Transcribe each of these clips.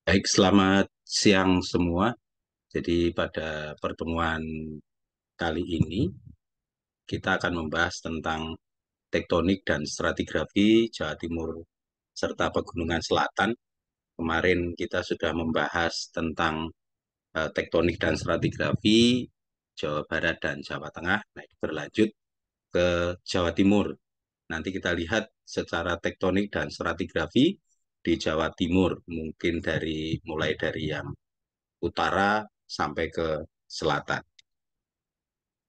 Baik, selamat siang semua. Jadi pada pertemuan kali ini kita akan membahas tentang tektonik dan stratigrafi Jawa Timur serta Pegunungan Selatan. Kemarin kita sudah membahas tentang tektonik dan stratigrafi Jawa Barat dan Jawa Tengah. Nah, itu berlanjut ke Jawa Timur. Nanti kita lihat secara tektonik dan stratigrafi di Jawa Timur, mungkin mulai dari yang utara sampai ke selatan.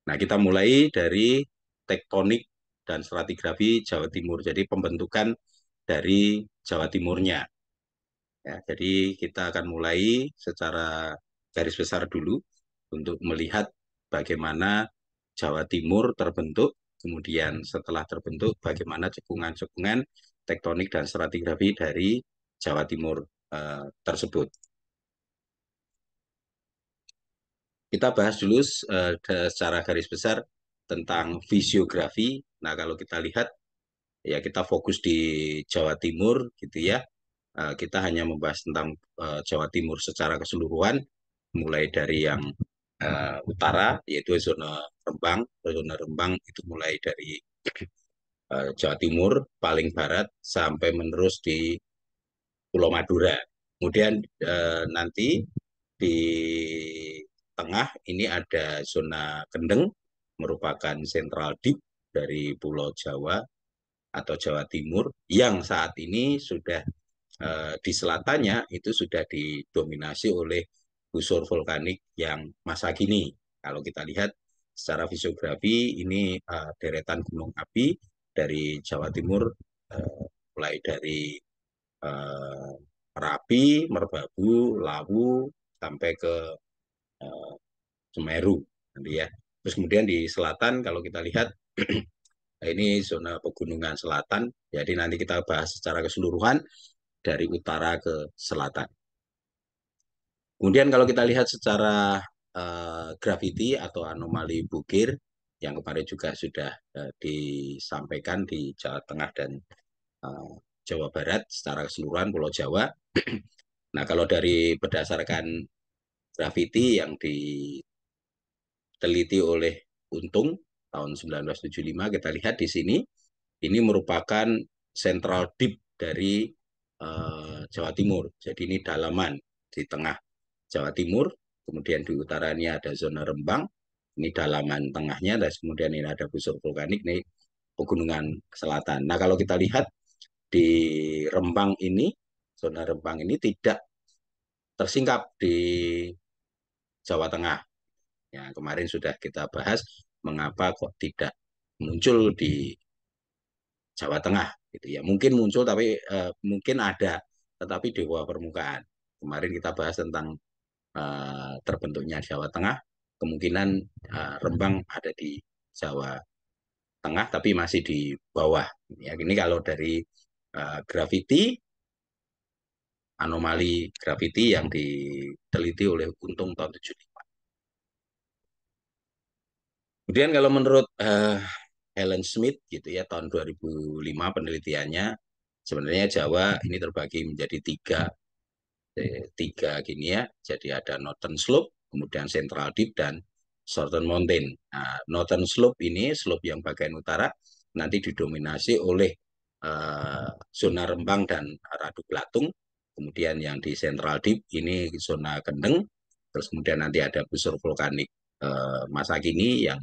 Nah, kita mulai dari tektonik dan stratigrafi Jawa Timur. Jadi pembentukan dari Jawa Timurnya. Ya, jadi kita akan mulai secara garis besar dulu untuk melihat bagaimana Jawa Timur terbentuk, kemudian setelah terbentuk bagaimana cekungan-cekungan tektonik dan stratigrafi dari Jawa Timur tersebut. Kita bahas dulu secara garis besar tentang fisiografi. Nah, kalau kita lihat, ya kita fokus di Jawa Timur, gitu ya. Kita hanya membahas tentang Jawa Timur secara keseluruhan, mulai dari yang utara, yaitu zona Rembang. Zona Rembang itu mulai dari Jawa Timur, paling barat, sampai menerus di Pulau Madura. Kemudian nanti di tengah ini ada zona Kendeng, merupakan sentral deep dari Pulau Jawa atau Jawa Timur, yang saat ini sudah di selatannya itu sudah didominasi oleh busur vulkanik yang masa kini. Kalau kita lihat secara fisiografi, ini deretan gunung api dari Jawa Timur, mulai dari eh, Merapi, Merbabu, Lawu, sampai ke eh, Semeru, nanti ya. Terus kemudian di selatan kalau kita lihat ini zona pegunungan selatan. Jadi nanti kita bahas secara keseluruhan dari utara ke selatan. Kemudian kalau kita lihat secara graviti atau anomali bukir yang kemarin juga sudah disampaikan di Jawa Tengah dan eh, Jawa Barat secara keseluruhan Pulau Jawa. Nah, kalau dari berdasarkan graviti yang diteliti oleh Untung tahun 1975, kita lihat di sini ini merupakan central deep dari Jawa Timur. Jadi ini dalaman di tengah Jawa Timur, kemudian di utaranya ada zona Rembang, ini dalaman tengahnya, dan kemudian ini ada busur vulkanik, ini pegunungan selatan. Nah, kalau kita lihat di Rembang ini, zona Rembang ini tidak tersingkap di Jawa Tengah. Ya, kemarin sudah kita bahas mengapa kok tidak muncul di Jawa Tengah gitu ya. Mungkin muncul tapi mungkin ada tetapi di bawah permukaan. Kemarin kita bahas tentang terbentuknya Jawa Tengah, kemungkinan Rembang ada di Jawa Tengah tapi masih di bawah. Ya, ini kalau dari gravity, anomali gravity yang diteliti oleh Untung tahun 75. Kemudian kalau menurut Helen Smith gitu ya tahun 2005 penelitiannya, sebenarnya Jawa ini terbagi menjadi tiga gini ya. Jadi ada Northern Slope, kemudian Central Deep, dan Southern Mountain. Nah, Northern Slope ini slope yang bagian utara nanti didominasi oleh zona Rembang dan Radu Blatung. Kemudian yang di Central Deep ini zona Kendeng. Terus kemudian nanti ada busur vulkanik masa kini yang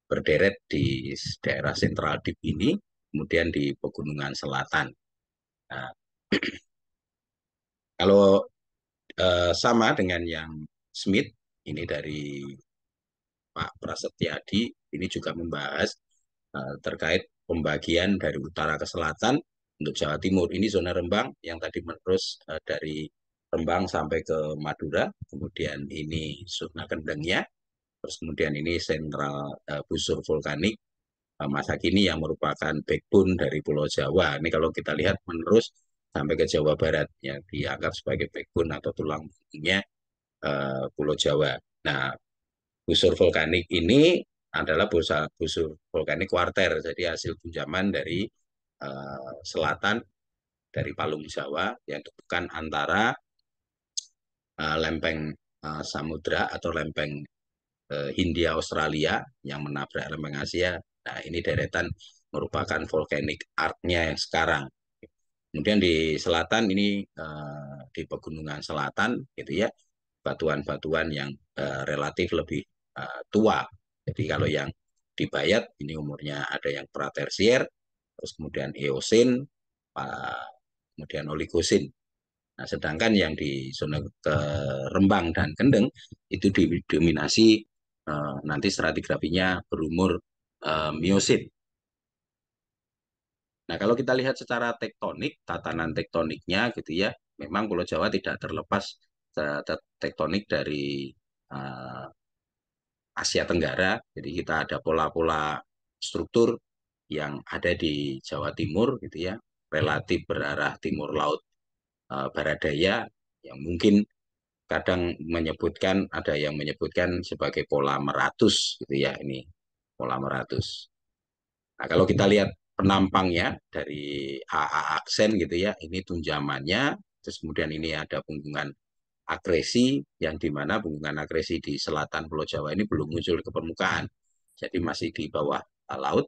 berderet di daerah Central Deep ini, kemudian di Pegunungan Selatan. Nah, kalau sama dengan yang Smith, ini dari Pak Prasetyadi, ini juga membahas terkait pembagian dari utara ke selatan untuk Jawa Timur. Ini zona Rembang yang tadi menerus dari Rembang sampai ke Madura, kemudian ini zona Kendengnya, terus kemudian ini sentral busur vulkanik masa kini yang merupakan backbone dari Pulau Jawa. Ini kalau kita lihat menerus sampai ke Jawa Barat yang dianggap sebagai backbone atau tulang punggungnya Pulau Jawa. Nah, busur vulkanik ini adalah busur vulkanik kuarter, jadi hasil pinjaman dari selatan dari Palung Jawa yang bukan antara lempeng samudra atau lempeng Hindia Australia yang menabrak lempeng Asia. Nah, ini deretan merupakan volcanic arc-nya yang sekarang. Kemudian di selatan ini di pegunungan selatan gitu ya, batuan-batuan yang relatif lebih tua. Jadi kalau yang di Bayat ini umurnya ada yang pratersier, terus kemudian Eosin, kemudian Oligosin. Nah, sedangkan yang di zona ke Rembang dan Kendeng itu didominasi nanti stratigrafinya berumur Miosit. Nah, kalau kita lihat secara tektonik, tatanan tektoniknya gitu ya, memang Pulau Jawa tidak terlepas tektonik dari uh, Asia Tenggara. Jadi kita ada pola-pola struktur yang ada di Jawa Timur gitu ya, relatif berarah timur laut barat daya yang mungkin kadang menyebutkan ada yang menyebutkan sebagai pola meratus gitu ya ini pola meratus. Nah, kalau kita lihat penampangnya dari AA aksen gitu ya, ini tunjamannya, terus kemudian ini ada punggungan agresi yang dimana punggungan agresi di selatan Pulau Jawa ini belum muncul ke permukaan, jadi masih di bawah laut.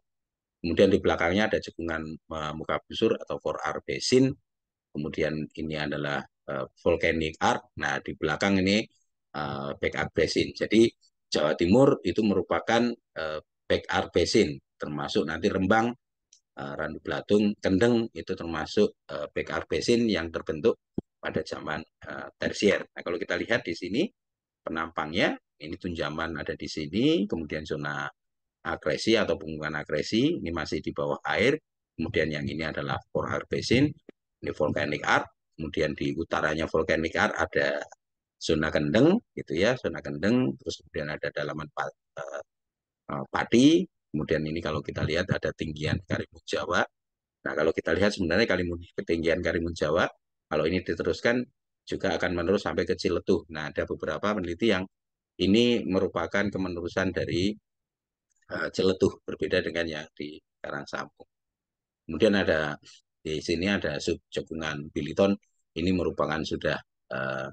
Kemudian di belakangnya ada cekungan muka busur atau four-R basin. Kemudian ini adalah volcanic arc. Nah, di belakang ini back arc basin. Jadi Jawa Timur itu merupakan back arc basin, termasuk nanti Rembang, Randu Belatung, Kendeng itu termasuk back arc basin yang terbentuk pada zaman tersier. Nah, kalau kita lihat di sini penampangnya, ini tunjaman ada di sini, kemudian zona agresi atau punggungan agresi ini masih di bawah air, kemudian yang ini adalah Four Basin, ini volcanic arc, kemudian di utaranya volcanic arc ada zona kendeng gitu ya, zona kendeng, terus kemudian ada dalaman padi, kemudian ini kalau kita lihat ada tinggian Karimun Jawa. Nah, kalau kita lihat sebenarnya ketinggian Karimun Jawa, kalau ini diteruskan juga akan menerus sampai ke Ciletuh. Nah, ada beberapa peneliti yang ini merupakan kemenerusan dari Ciletuh, berbeda dengan yang di Karangsambung. Kemudian ada di sini ada subcekungan Biliton, ini merupakan uh,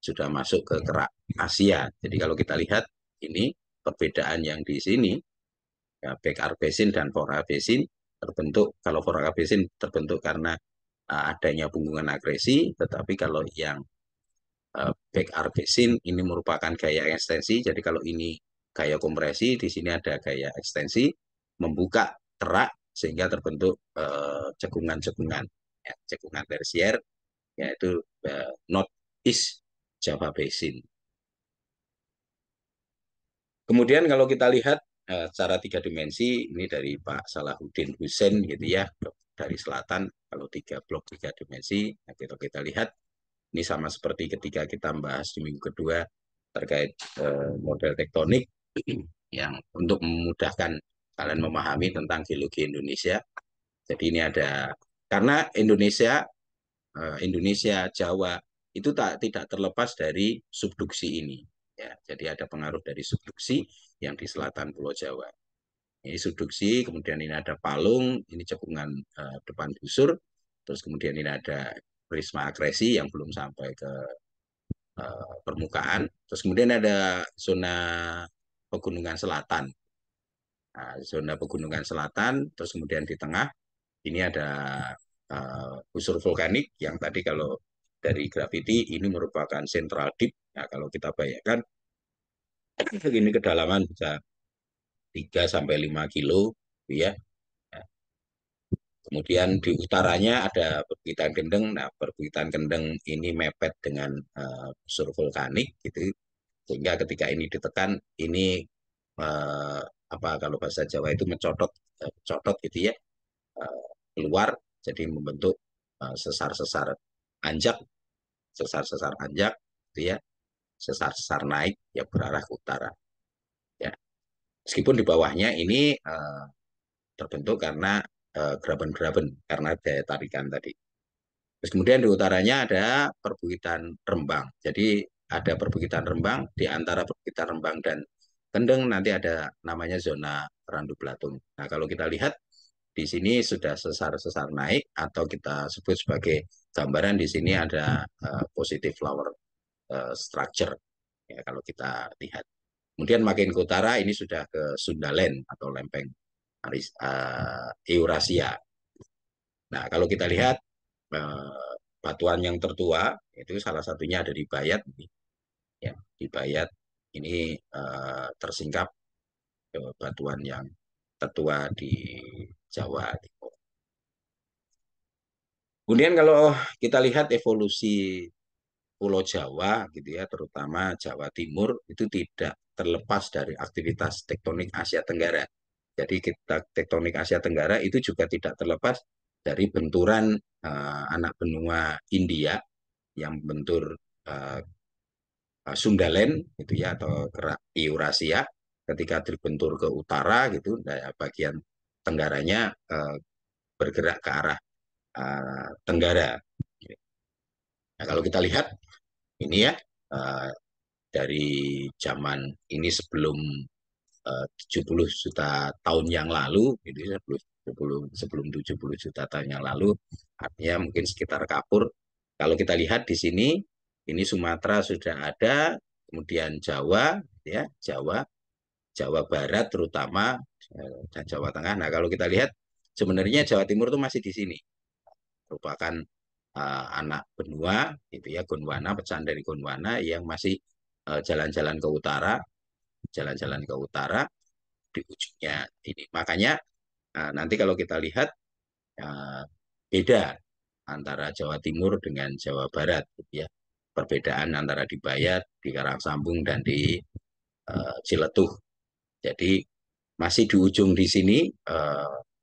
sudah masuk ke kerak Asia. Jadi kalau kita lihat ini perbedaan yang di sini ya, Back Basin dan Fora Basin terbentuk, kalau Fora Basin terbentuk karena adanya punggungan agresi, tetapi kalau yang back basin ini merupakan gaya ekstensi. Jadi kalau ini gaya kompresi, di sini ada gaya ekstensi membuka kerak sehingga terbentuk cekungan-cekungan, ya, cekungan tersier yaitu North East Java Basin. Kemudian kalau kita lihat secara tiga dimensi ini dari Pak Salahuddin Hussein gitu ya dari selatan kalau tiga dimensi nah kita lihat ini sama seperti ketika kita membahas di minggu kedua terkait model tektonik yang untuk memudahkan kalian memahami tentang geologi Indonesia. Jadi ini ada karena Indonesia, Jawa itu tidak terlepas dari subduksi ini. Ya, jadi ada pengaruh dari subduksi yang di selatan Pulau Jawa. Ini subduksi, kemudian ini ada palung, ini cekungan depan busur, terus kemudian ini ada prisma akresi yang belum sampai ke permukaan. Terus kemudian ada zona pegunungan selatan. Nah, zona pegunungan selatan, terus kemudian di tengah ini ada busur vulkanik yang tadi kalau dari grafiti ini merupakan central deep. Nah, kalau kita bayangkan ini kedalaman bisa 3 sampai 5 kilo ya. Kemudian di utaranya ada perbukitan kendeng. Nah, perbukitan kendeng ini mepet dengan busur vulkanik gitu. Sehingga ketika ini ditekan ini uh, apa kalau bahasa Jawa itu mencotot gitu ya keluar jadi membentuk sesar-sesar anjak sesar-sesar anjak gitu ya sesar-sesar naik yang berarah ke utara ya meskipun di bawahnya ini terbentuk karena graben-graben karena daya tarikan tadi. Terus kemudian di utaranya ada perbukitan Rembang. Jadi ada perbukitan Rembang, di antara perbukitan Rembang dan Kendeng nanti ada namanya zona Randu Belatung. Nah kalau kita lihat di sini sudah sesar-sesar naik atau kita sebut sebagai gambaran di sini ada positive flower structure ya kalau kita lihat. Kemudian makin ke utara ini sudah ke Sundaland atau lempeng Eurasia. Nah, kalau kita lihat batuan yang tertua itu salah satunya ada di Bayat ya, di Bayat ini tersingkap batuan yang tertua di Jawa Timur. Kemudian kalau kita lihat evolusi Pulau Jawa gitu ya, terutama Jawa Timur itu tidak terlepas dari aktivitas tektonik Asia Tenggara. Jadi kita tektonik Asia Tenggara itu juga tidak terlepas dari benturan anak benua India yang bentur uh, Sundaland gitu ya atau kerak Eurasia ketika terbentur ke utara gitu, nah, bagian tenggaranya bergerak ke arah tenggara. Nah, kalau kita lihat ini ya uh, dari zaman ini sebelum 70 juta tahun yang lalu, gitu ya, sebelum 70 juta tahun yang lalu, artinya mungkin sekitar Kapur. Kalau kita lihat di sini, ini Sumatera sudah ada, kemudian Jawa, ya Jawa, Jawa Barat terutama dan Jawa Tengah. Nah kalau kita lihat sebenarnya Jawa Timur itu masih di sini, merupakan anak benua, gitu ya Gondwana, pecahan dari Gondwana yang masih jalan-jalan ke utara, jalan-jalan ke utara di ujungnya ini. Makanya nanti kalau kita lihat beda antara Jawa Timur dengan Jawa Barat, gitu ya. Perbedaan antara di Bayat, di Karangsambung dan di Ciletuh. Jadi masih di ujung di sini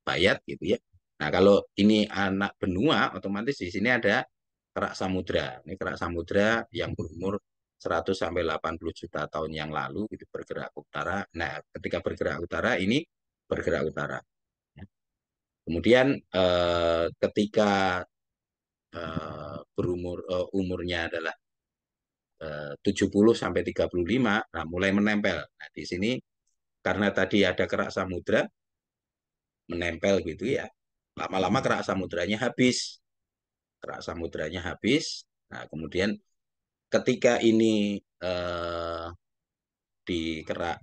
Bayat gitu ya. Nah kalau ini anak benua, otomatis di sini ada kerak samudra. Ini kerak samudra yang berumur 100 sampai 80 juta tahun yang lalu itu bergerak ke utara. Nah, ketika bergerak ke utara ini bergerak ke utara. Kemudian ketika umurnya adalah 70 sampai 35, nah mulai menempel. Nah, di sini karena tadi ada kerak samudra menempel gitu ya. Lama-lama kerak samudranya habis. Kerak samudranya habis. Nah, kemudian ketika ini di kerak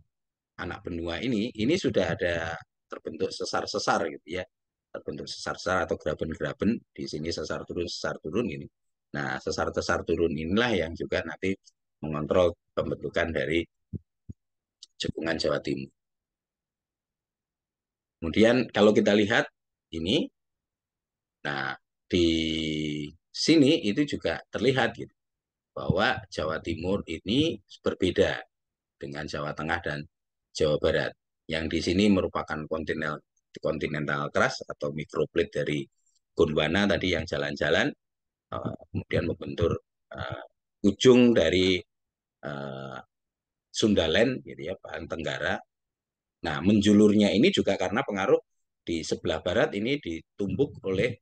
anak benua ini sudah ada terbentuk sesar-sesar gitu ya, terbentuk sesar-sesar atau graben-graben di sini sesar turun ini. Nah, sesar-sesar turun inilah yang juga nanti mengontrol pembentukan dari cekungan Jawa Timur. Kemudian kalau kita lihat ini, nah di sini itu juga terlihat gitu bahwa Jawa Timur ini berbeda dengan Jawa Tengah dan Jawa Barat. Yang di sini merupakan kontinental keras atau mikroplate dari Gondwana tadi yang jalan-jalan, kemudian membentur ujung dari uh, Sundaland, gitu ya, bahan Tenggara. Nah, menjulurnya ini juga karena pengaruh di sebelah barat ini ditumbuk oleh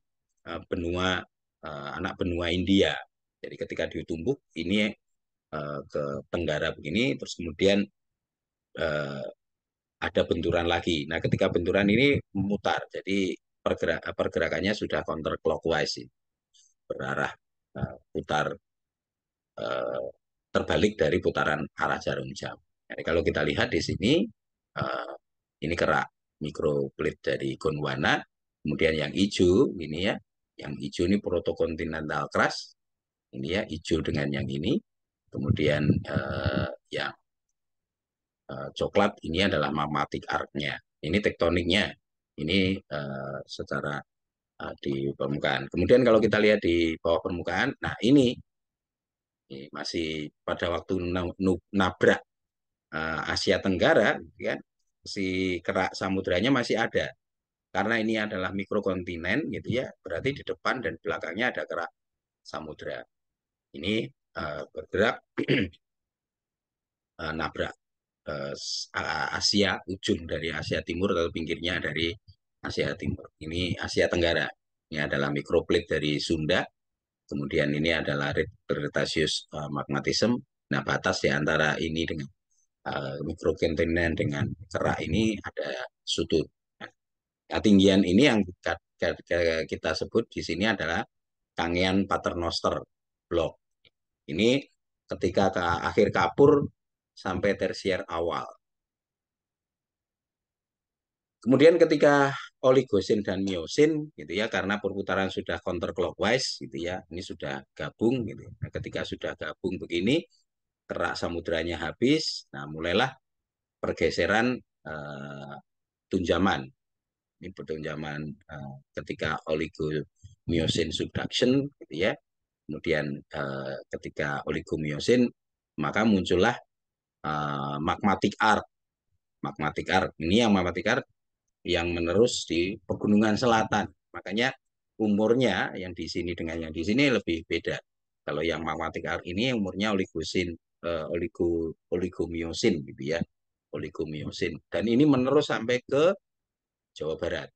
benua anak benua India. Jadi ketika ditumbuk ini ke tenggara begini, terus kemudian uh, ada benturan lagi. Nah, ketika benturan ini memutar, jadi pergerakannya sudah counterclockwise, berarah putar uh, terbalik dari putaran arah jarum jam. Jadi kalau kita lihat di sini, uh, ini kerak mikroplate dari Gondwana, kemudian yang hijau ini ya, yang hijau ini protokontinental keras, ini ya hijau dengan yang ini, kemudian yang coklat ini adalah magmatic arc-nya. Ini tektoniknya. Ini secara di permukaan. Kemudian kalau kita lihat di bawah permukaan, nah ini masih pada waktu nabrak Asia Tenggara, gitu kan, si kerak samudranya masih ada. Karena ini adalah mikrokontinen, gitu ya, berarti di depan dan belakangnya ada kerak samudra. Ini bergerak nabrak Asia, ujung dari Asia Timur atau pinggirnya dari Asia Timur. Ini Asia Tenggara. Ini adalah mikroplate dari Sunda. Kemudian ini adalah Cretaceous magmatism. Nah, batas di antara ini dengan mikrokontinen dengan kerak ini ada sudut. Ketinggian ini yang kita sebut di sini adalah Kangean Paternoster Block. Ini ketika ke akhir kapur sampai tersier awal. Kemudian ketika oligosin dan miosin gitu ya, karena perputaran sudah counterclockwise gitu ya, ini sudah gabung gitu. Nah, ketika sudah gabung begini, kerak samudranya habis, nah mulailah pergeseran tunjaman. Ini tunjaman ketika oligomyosin subduction gitu ya. Kemudian ketika oligomyosin maka muncullah magmatic arc. Magmatic arc ini yang magmatic arc yang menerus di pegunungan selatan. Makanya umurnya yang di sini dengan yang di sini lebih beda. Kalau yang magmatic arc ini umurnya oligosin, oligomyosin gitu ya, oligomyosin. Dan ini menerus sampai ke Jawa Barat.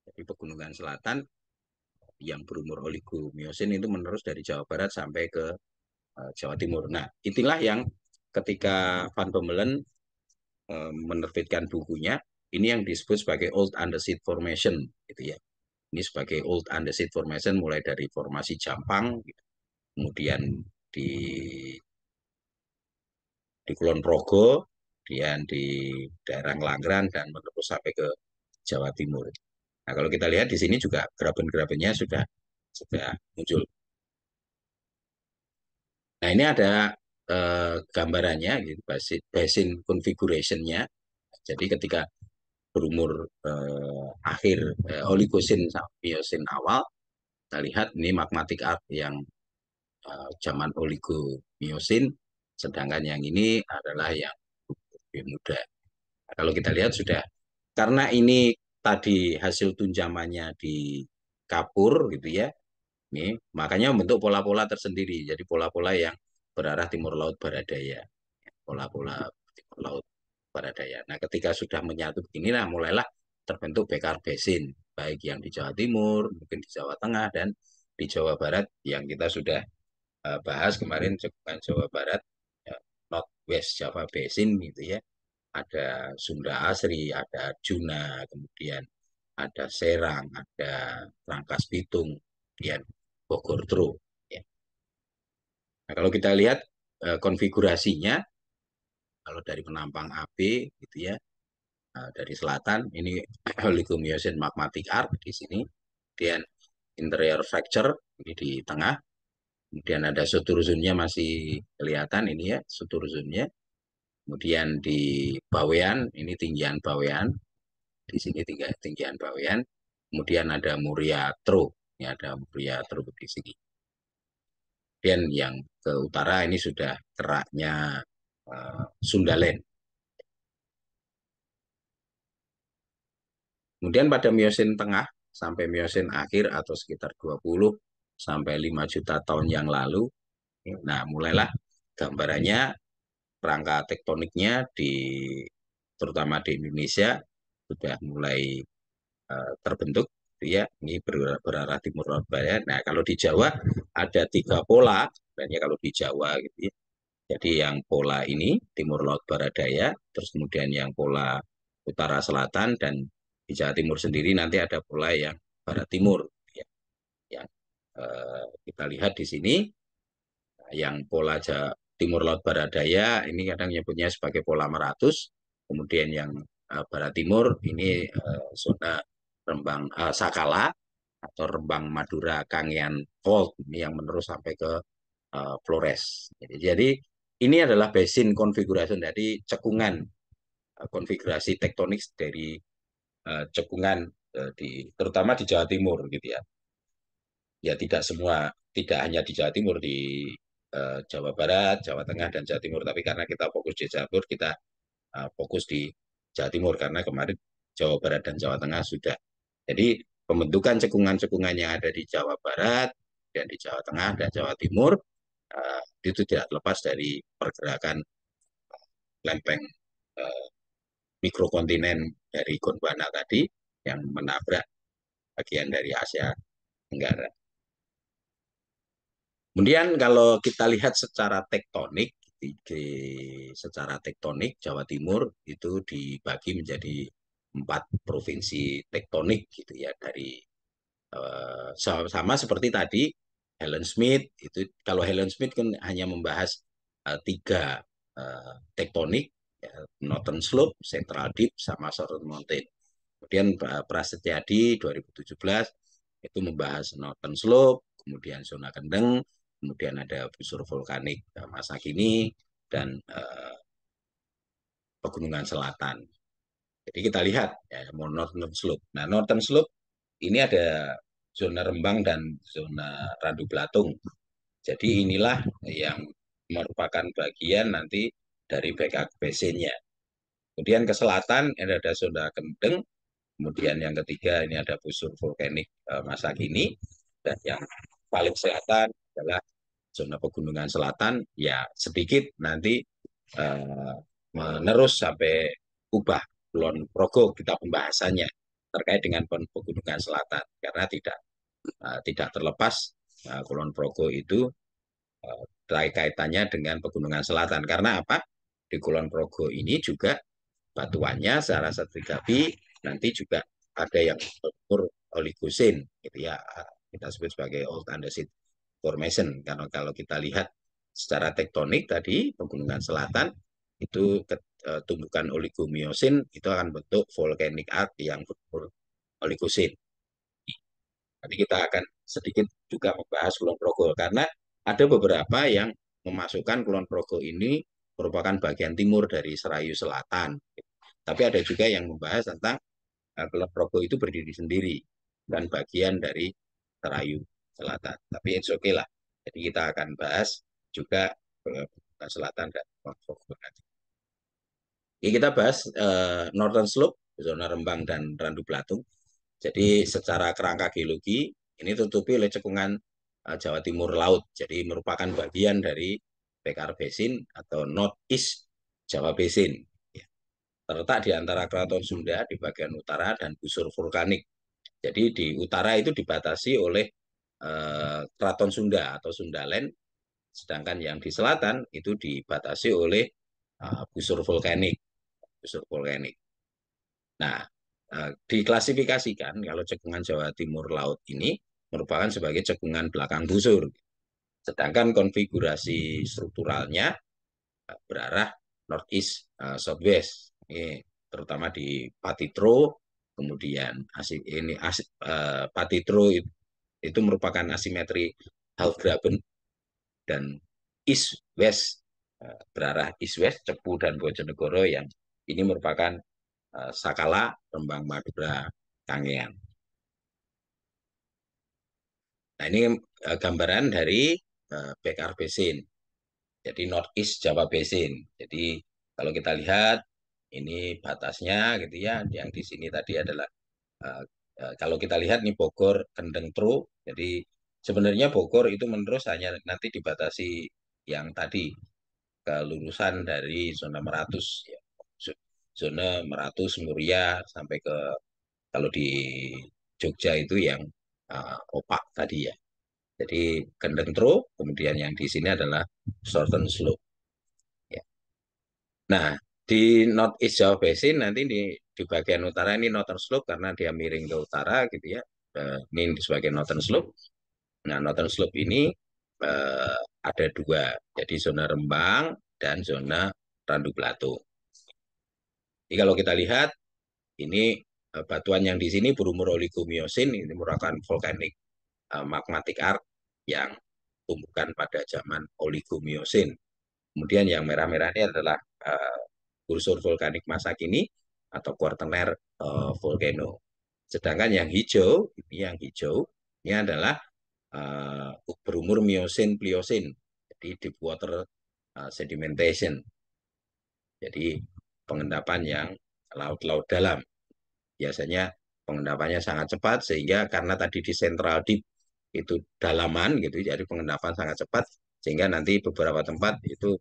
Jadi pegunungan selatan yang berumur oligomyosin itu menerus dari Jawa Barat sampai ke Jawa Timur. Nah, itulah yang ketika Van Bommelen menerbitkan bukunya, ini yang disebut sebagai Old Andesit Formation, gitu ya. Ini sebagai Old Andesit Formation mulai dari formasi Jampang, gitu. Kemudian di di Kulon Progo, kemudian di daerah Ngelanggeran dan menerus sampai ke Jawa Timur. Nah, kalau kita lihat di sini juga graben-grabennya sudah muncul. Nah, ini ada gambarannya, gitu, basin configuration-nya. Jadi ketika berumur akhir oligosin sampai miosin awal, kita lihat ini magmatic arc yang zaman oligomiosin, sedangkan yang ini adalah yang lebih muda. Nah, kalau kita lihat sudah, karena ini tadi hasil tunjamannya di kapur gitu ya, ini makanya membentuk pola-pola tersendiri. Jadi pola-pola yang berarah timur laut barat daya, pola-pola timur laut barat daya. Nah, ketika sudah menyatu beginilah mulailah terbentuk Bekar Basin, baik yang di Jawa Timur, mungkin di Jawa Tengah, dan di Jawa Barat yang kita sudah bahas kemarin cekungan Jawa Barat, ya, Northwest Java Basin gitu ya. Ada Sunda Asri, ada Juna, kemudian ada Serang, ada Rangkas Bitung, kemudian Bogor Tru. Ya. Nah, kalau kita lihat konfigurasinya, kalau dari penampang AB gitu ya, dari selatan ini oligomyosin magmatic arc di sini, kemudian interior fracture ini di tengah, kemudian ada suturzonnya masih kelihatan ini ya suturzonnya, kemudian di Bawean ini tinggian Bawean, di sini tinggian Bawean, kemudian ada Muria Tro, ini ada Muria Tro di sini. Kemudian yang ke utara ini sudah keraknya Sundalen. Kemudian pada miosin tengah sampai miosin akhir atau sekitar 20 sampai 5 juta tahun yang lalu, nah mulailah gambarannya rangka tektoniknya terutama di Indonesia sudah mulai terbentuk gitu ya. Ini berarah timur laut barat. Nah, kalau di Jawa ada 3 pola, sebenarnya kalau di Jawa gitu ya. Jadi yang pola ini timur laut barat daya, terus kemudian yang pola utara selatan, dan di Jawa Timur sendiri nanti ada pola yang barat timur gitu ya. Yang kita lihat di sini yang pola timur laut barat daya ini kadang nyebutnya sebagai pola Meratus, kemudian yang barat timur ini zona Rembang Sakala atau Rembang Madura Kangean Fault ini yang menerus sampai ke Flores. Jadi ini adalah basin configuration dari cekungan konfigurasi tektonik dari cekungan terutama di Jawa Timur gitu ya. Ya tidak semua, tidak hanya di Jawa Timur, di Jawa Barat, Jawa Tengah, dan Jawa Timur. Tapi karena kita fokus di Jawa Timur, kita fokus di Jawa Timur karena kemarin Jawa Barat dan Jawa Tengah sudah. Jadi pembentukan cekungan-cekungan yang ada di Jawa Barat dan di Jawa Tengah dan Jawa Timur itu tidak lepas dari pergerakan lempeng uh, mikrokontinen dari Gondwana tadi yang menabrak bagian dari Asia Tenggara. Kemudian kalau kita lihat secara tektonik, secara tektonik Jawa Timur itu dibagi menjadi 4 provinsi tektonik gitu ya dari sama seperti tadi Helen Smith itu. Kalau Helen Smith kan hanya membahas 3 tektonik, ya, Northern Slope, Central Dip, sama Southern Mountain. Kemudian Prasetyadi 2017 itu membahas Northern Slope, kemudian zona kendeng, kemudian ada busur vulkanik masa kini, dan pegunungan selatan. Jadi kita lihat ya, Northern Slope. Nah, Northern Slope ini ada zona Rembang dan zona Randu Belatung. Jadi inilah yang merupakan bagian nanti dari backup basinnya. Kemudian ke selatan ini ada zona Kendeng, kemudian yang ketiga ini ada busur vulkanik masa kini, dan yang paling selatan adalah zona pegunungan selatan. Ya sedikit nanti eh, menerus sampai ubah Kulon Progo kita pembahasannya terkait dengan pegunungan selatan, karena tidak terlepas Kulon Progo itu kaitannya dengan pegunungan selatan. Karena apa? Di Kulon Progo ini juga batuannya secara stratigrafi nanti juga ada yang berumur Oligosen gitu ya, kita sebut sebagai Old Andesit Formation. Karena kalau kita lihat secara tektonik tadi pegunungan selatan itu tumbukan oligomiosin itu akan bentuk volcanic arc yang berumur Oligosen. Nanti kita akan sedikit juga membahas Kulon Progo karena ada beberapa yang memasukkan Kulon Progo ini merupakan bagian timur dari Serayu Selatan. Tapi ada juga yang membahas tentang Kulon Progo itu berdiri sendiri dan bagian dari Serayu Selatan. Tapi it's okay lah. Jadi kita akan bahas juga Selatan dan Kulon Progo nanti. Ini kita bahas Northern Slope, zona Rembang dan Randu Belatung. Jadi secara kerangka geologi ini tutupi oleh cekungan Jawa Timur Laut. Jadi merupakan bagian dari Pekar Basin atau North East Jawa Basin. Ya. Terletak di antara Keraton Sunda di bagian utara dan busur vulkanik. Jadi di utara itu dibatasi oleh Keraton Sunda atau Sundaland, sedangkan yang di selatan itu dibatasi oleh busur vulkanik. Busur vulkanik. Nah, diklasifikasikan kalau cekungan Jawa Timur Laut ini merupakan sebagai cekungan belakang busur. Sedangkan konfigurasi strukturalnya berarah northeast southwest. Ini terutama di Patitro, kemudian Patitro itu merupakan asimetri Halfgraben, dan east west berarah east west Cepu dan Bojonegoro yang ini merupakan Sakala, Rembang, Madura, Kangean. Nah, ini gambaran dari Pekar Basin. Jadi North East Java Basin. Jadi kalau kita lihat ini batasnya gitu ya. Yang di sini tadi adalah kalau kita lihat nih Bogor, Kendeng Tru. Jadi sebenarnya Bogor itu menerus hanya nanti dibatasi yang tadi kelurusan dari zona Meratus ya. Zona Meratus, Muria sampai ke kalau di Jogja itu yang opak tadi ya. Jadi Kendeng Tru, kemudian yang di sini adalah Southern Slope. Ya. Nah, di North East Jawa Basin nanti di bagian utara ini Northern Slope karena dia miring ke utara gitu ya. Ini sebagai Northern Slope. Nah, Northern Slope ini ada 2, jadi zona Rembang dan zona Randu Belatung. Jadi kalau kita lihat ini batuan yang di sini berumur oligomiosin, ini merupakan volcanic magmatic arc yang tumbuhkan pada zaman oligomiosin. Kemudian yang merah-merah ini adalah kursor vulkanik masa kini atau quaternary volcano. Sedangkan yang hijau, ini adalah berumur Miocene Pliocene, jadi deep water sedimentation. Jadi pengendapan yang laut-laut dalam. Biasanya pengendapannya sangat cepat sehingga karena tadi di Central Deep itu dalaman gitu, jadi pengendapan sangat cepat sehingga nanti beberapa tempat itu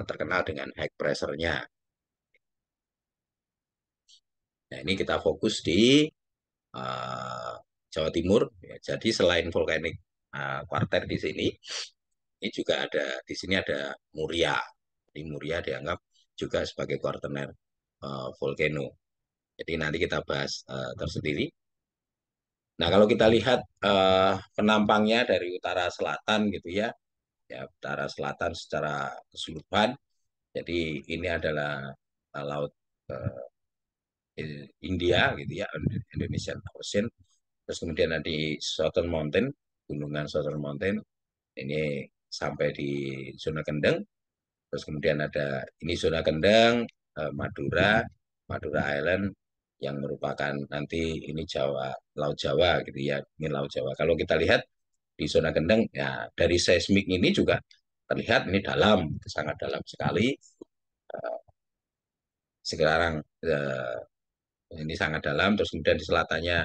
terkenal dengan high pressure-nya. Nah, ini kita fokus di uh, Jawa Timur. Ya. Jadi selain volkanik quarter di sini, ini juga di sini ada Muria. Di Muria dianggap juga sebagai quaterner volcano. Jadi nanti kita bahas tersendiri. Nah, kalau kita lihat penampangnya dari utara selatan gitu ya, ya utara selatan secara keseluruhan. Jadi ini adalah laut eh, India gitu ya, Indonesian Ocean. Terus kemudian ada di Southern Mountain, gunungan Southern Mountain. Ini sampai di zona kendeng. Terus kemudian ada ini zona kendeng, Madura, Madura Island yang merupakan nanti ini Jawa, Laut Jawa gitu ya, ini Laut Jawa. Kalau kita lihat di zona kendeng, ya dari seismik ini juga terlihat ini dalam, sangat dalam sekali. Eh, Sekarang ini sangat dalam, terus kemudian di selatannya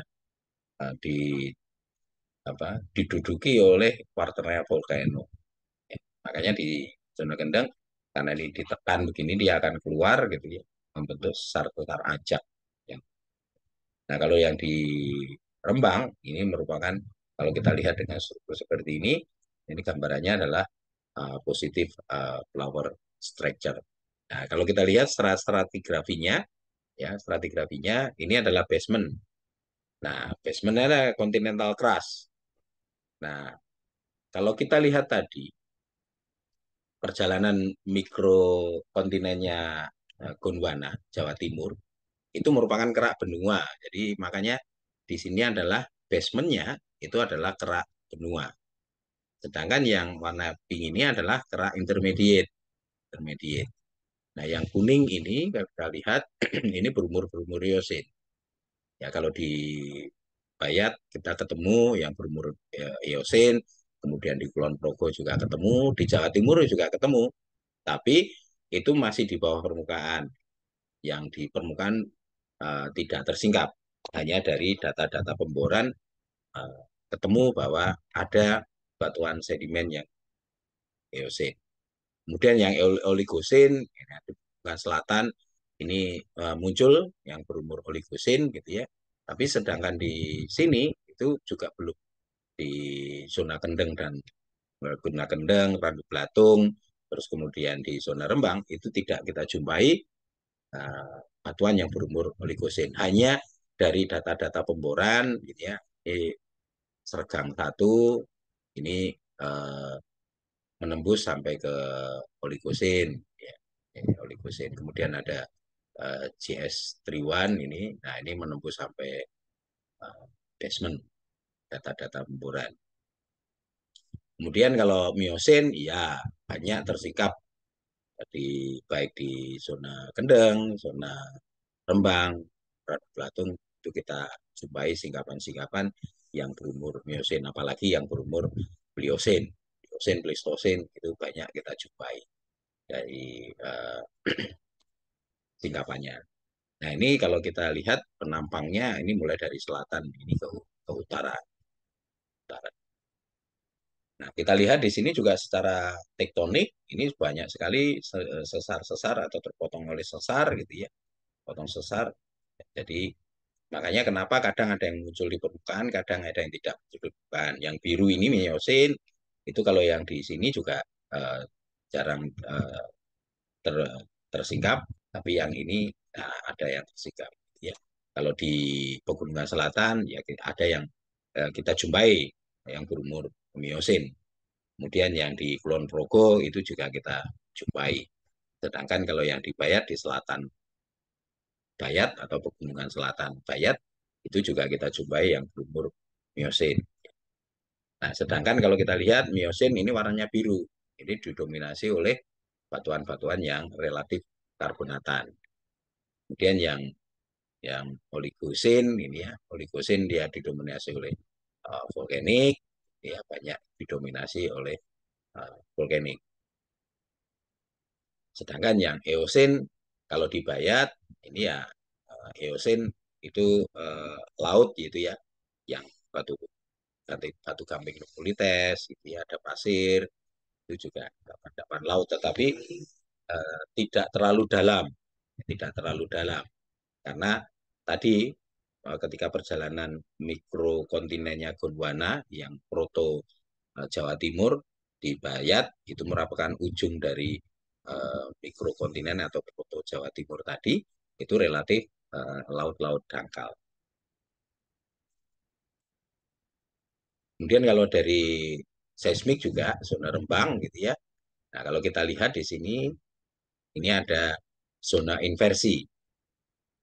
di apa diduduki oleh quarternya volcano. Ya, makanya di zona kendeng karena ini ditekan begini dia akan keluar gitu ya membentuk sesar-sesar ajak. Ya. Nah kalau yang di Rembang ini merupakan kalau kita lihat dengan struktur seperti ini gambarannya adalah positif flower structure. Nah kalau kita lihat stratigrafinya ya stratigrafinya ini adalah basement. Nah basementnya adalah continental crust. Nah kalau kita lihat tadi perjalanan mikro kontinennya Gondwana, Jawa Timur, itu merupakan kerak benua. Jadi makanya di sini adalah basementnya itu adalah kerak benua. Sedangkan yang warna pink ini adalah kerak intermediate. Intermediate. Nah, yang kuning ini kita lihat ini berumur-berumur Eosin. Ya, kalau di Bayat kita ketemu yang berumur Eosin, kemudian di Kulon Progo juga ketemu, di Jawa Timur juga ketemu. Tapi itu masih di bawah permukaan. Yang di permukaan tidak tersingkap. Hanya dari data-data pemboran ketemu bahwa ada batuan sedimen yang Eosin. Kemudian yang Oligosin, di permukaan selatan ini muncul yang berumur Oligosin gitu ya. Tapi sedangkan di sini itu juga belum di zona Kendeng dan Guna Kendeng, Randu Belatung, terus kemudian di zona Rembang itu tidak kita jumpai batuan yang berumur Oligosin. Hanya dari data-data pemboran, gitu ya, Sergang satu ini menembus sampai ke Oligosin, ya, Oligosin. Kemudian ada GS31 ini, nah ini menembus sampai basement data-data pemboran. Kemudian kalau Miosin, ya banyak tersikap di baik di zona Kendeng, zona Rembang, Belatung itu kita jumpai singkapan-singkapan yang berumur Miosin, apalagi yang berumur Pliocene, Pliocene, Pleistocene itu banyak kita jumpai dari singkapannya. Nah ini kalau kita lihat penampangnya ini mulai dari selatan ini ke utara. Utara. Nah kita lihat di sini juga secara tektonik ini banyak sekali sesar-sesar atau terpotong oleh sesar gitu ya, potong sesar. Jadi makanya kenapa kadang ada yang muncul di permukaan, kadang ada yang tidak muncul di permukaan. Yang biru ini Miosin, itu kalau yang di sini juga jarang ter, tersingkap, tapi yang ini ada yang tersingkap. Ya. Kalau di Pegunungan Selatan, ya ada yang kita jumpai yang berumur Miosin. Kemudian yang di Kulon Progo itu juga kita jumpai. Sedangkan kalau yang di Bayat di selatan Bayat atau Pegunungan Selatan Bayat itu juga kita jumpai yang berumur Miosin. Nah, sedangkan kalau kita lihat Miosin ini warnanya biru. Ini didominasi oleh batuan-batuan yang relatif karbonatan. Kemudian yang oligosin ini ya, oligosin dia didominasi oleh volkanik, ya banyak didominasi oleh volkanik. Sedangkan yang eosin kalau di Bayat ini ya eosin itu laut gitu ya, yang batu batu gamping nukulites, gitu ya, ada pasir, itu juga dapat laut, tetapi tidak terlalu dalam, tidak terlalu dalam, karena tadi ketika perjalanan mikrokontinennya Gondwana yang proto Jawa Timur di Bayat itu merupakan ujung dari mikrokontinen atau proto Jawa Timur tadi itu relatif laut-laut dangkal. Kemudian kalau dari seismik juga zona rembang gitu ya. Nah, kalau kita lihat di sini ini ada zona inversi.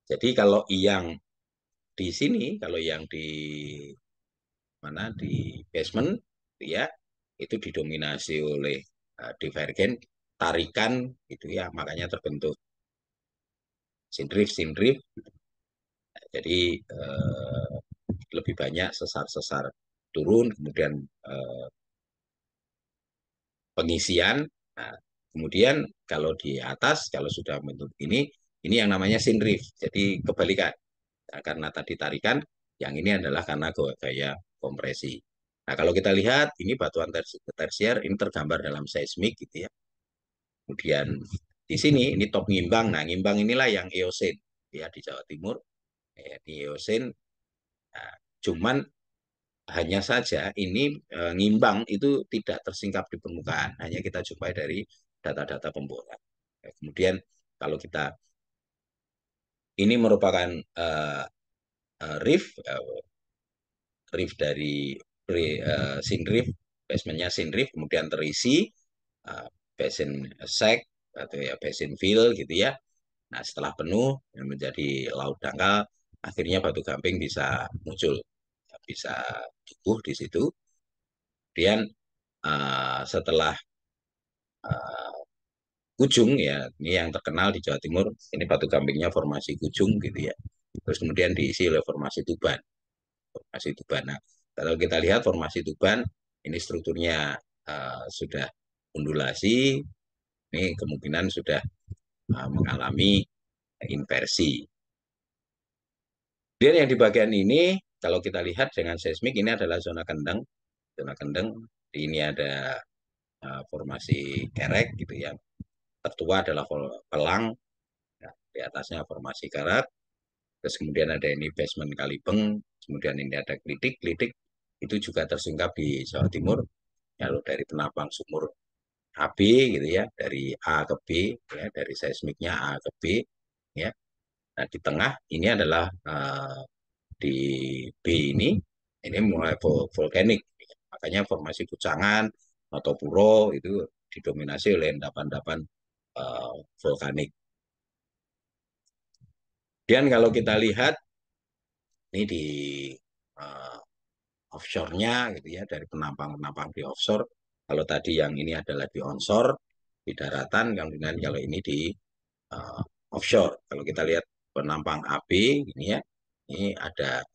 Jadi kalau yang di sini, kalau yang di mana di basement ya itu didominasi oleh divergen tarikan gitu ya, makanya terbentuk sindrif. Jadi lebih banyak sesar-sesar turun, kemudian eh, pengisian. Nah, kemudian kalau di atas, kalau sudah bentuk ini yang namanya sinrif. Jadi kebalikan. Nah, karena tadi tarikan, yang ini adalah karena gaya kompresi. Nah, kalau kita lihat, ini batuan tersier, ini tergambar dalam seismik gitu ya. Kemudian di sini, ini top ngimbang. Nah, ngimbang inilah yang Eosin ya di Jawa Timur. Ya, di Eosin. Nah, cuman hanya saja ini ngimbang itu tidak tersingkap di permukaan, hanya kita jumpai dari data-data pemboran. Kemudian kalau kita ini merupakan reef reef dari sinrif, basementnya sinrif, kemudian terisi basin sek atau ya basin fill gitu ya. Nah setelah penuh menjadi laut dangkal, akhirnya batu gamping bisa muncul, bisa tumbuh di situ. Kemudian setelah uh, Kujung ya, ini yang terkenal di Jawa Timur, ini batu gampingnya formasi Kujung gitu ya. Terus kemudian diisi oleh formasi Tuban. Formasi Tuban. Nah, kalau kita lihat formasi Tuban, ini strukturnya sudah undulasi, ini kemungkinan sudah mengalami inversi. Dan yang di bagian ini, kalau kita lihat dengan seismik, ini adalah zona kendeng. Zona kendeng, ini ada formasi kerek gitu ya. Tertua adalah pelang, ya, di atasnya formasi karat, terus kemudian ada ini basement Kalibeng, kemudian ini ada Klitik itu juga tersingkap di Jawa Timur, lalu dari penambang sumur AB gitu ya, dari A ke B, ya, dari seismiknya A ke B, ya. Nah di tengah ini adalah di B ini mulai volkanik, makanya formasi Kucangan atau Puro itu didominasi oleh endapan-endapan vulkanik. Dan kalau kita lihat ini di uh, offshore-nya gitu ya, dari penampang-penampang di offshore. Kalau tadi yang ini adalah di onshore, di daratan, kemudian kalau ini di uh, offshore. Kalau kita lihat penampang AB ini ya, ini ada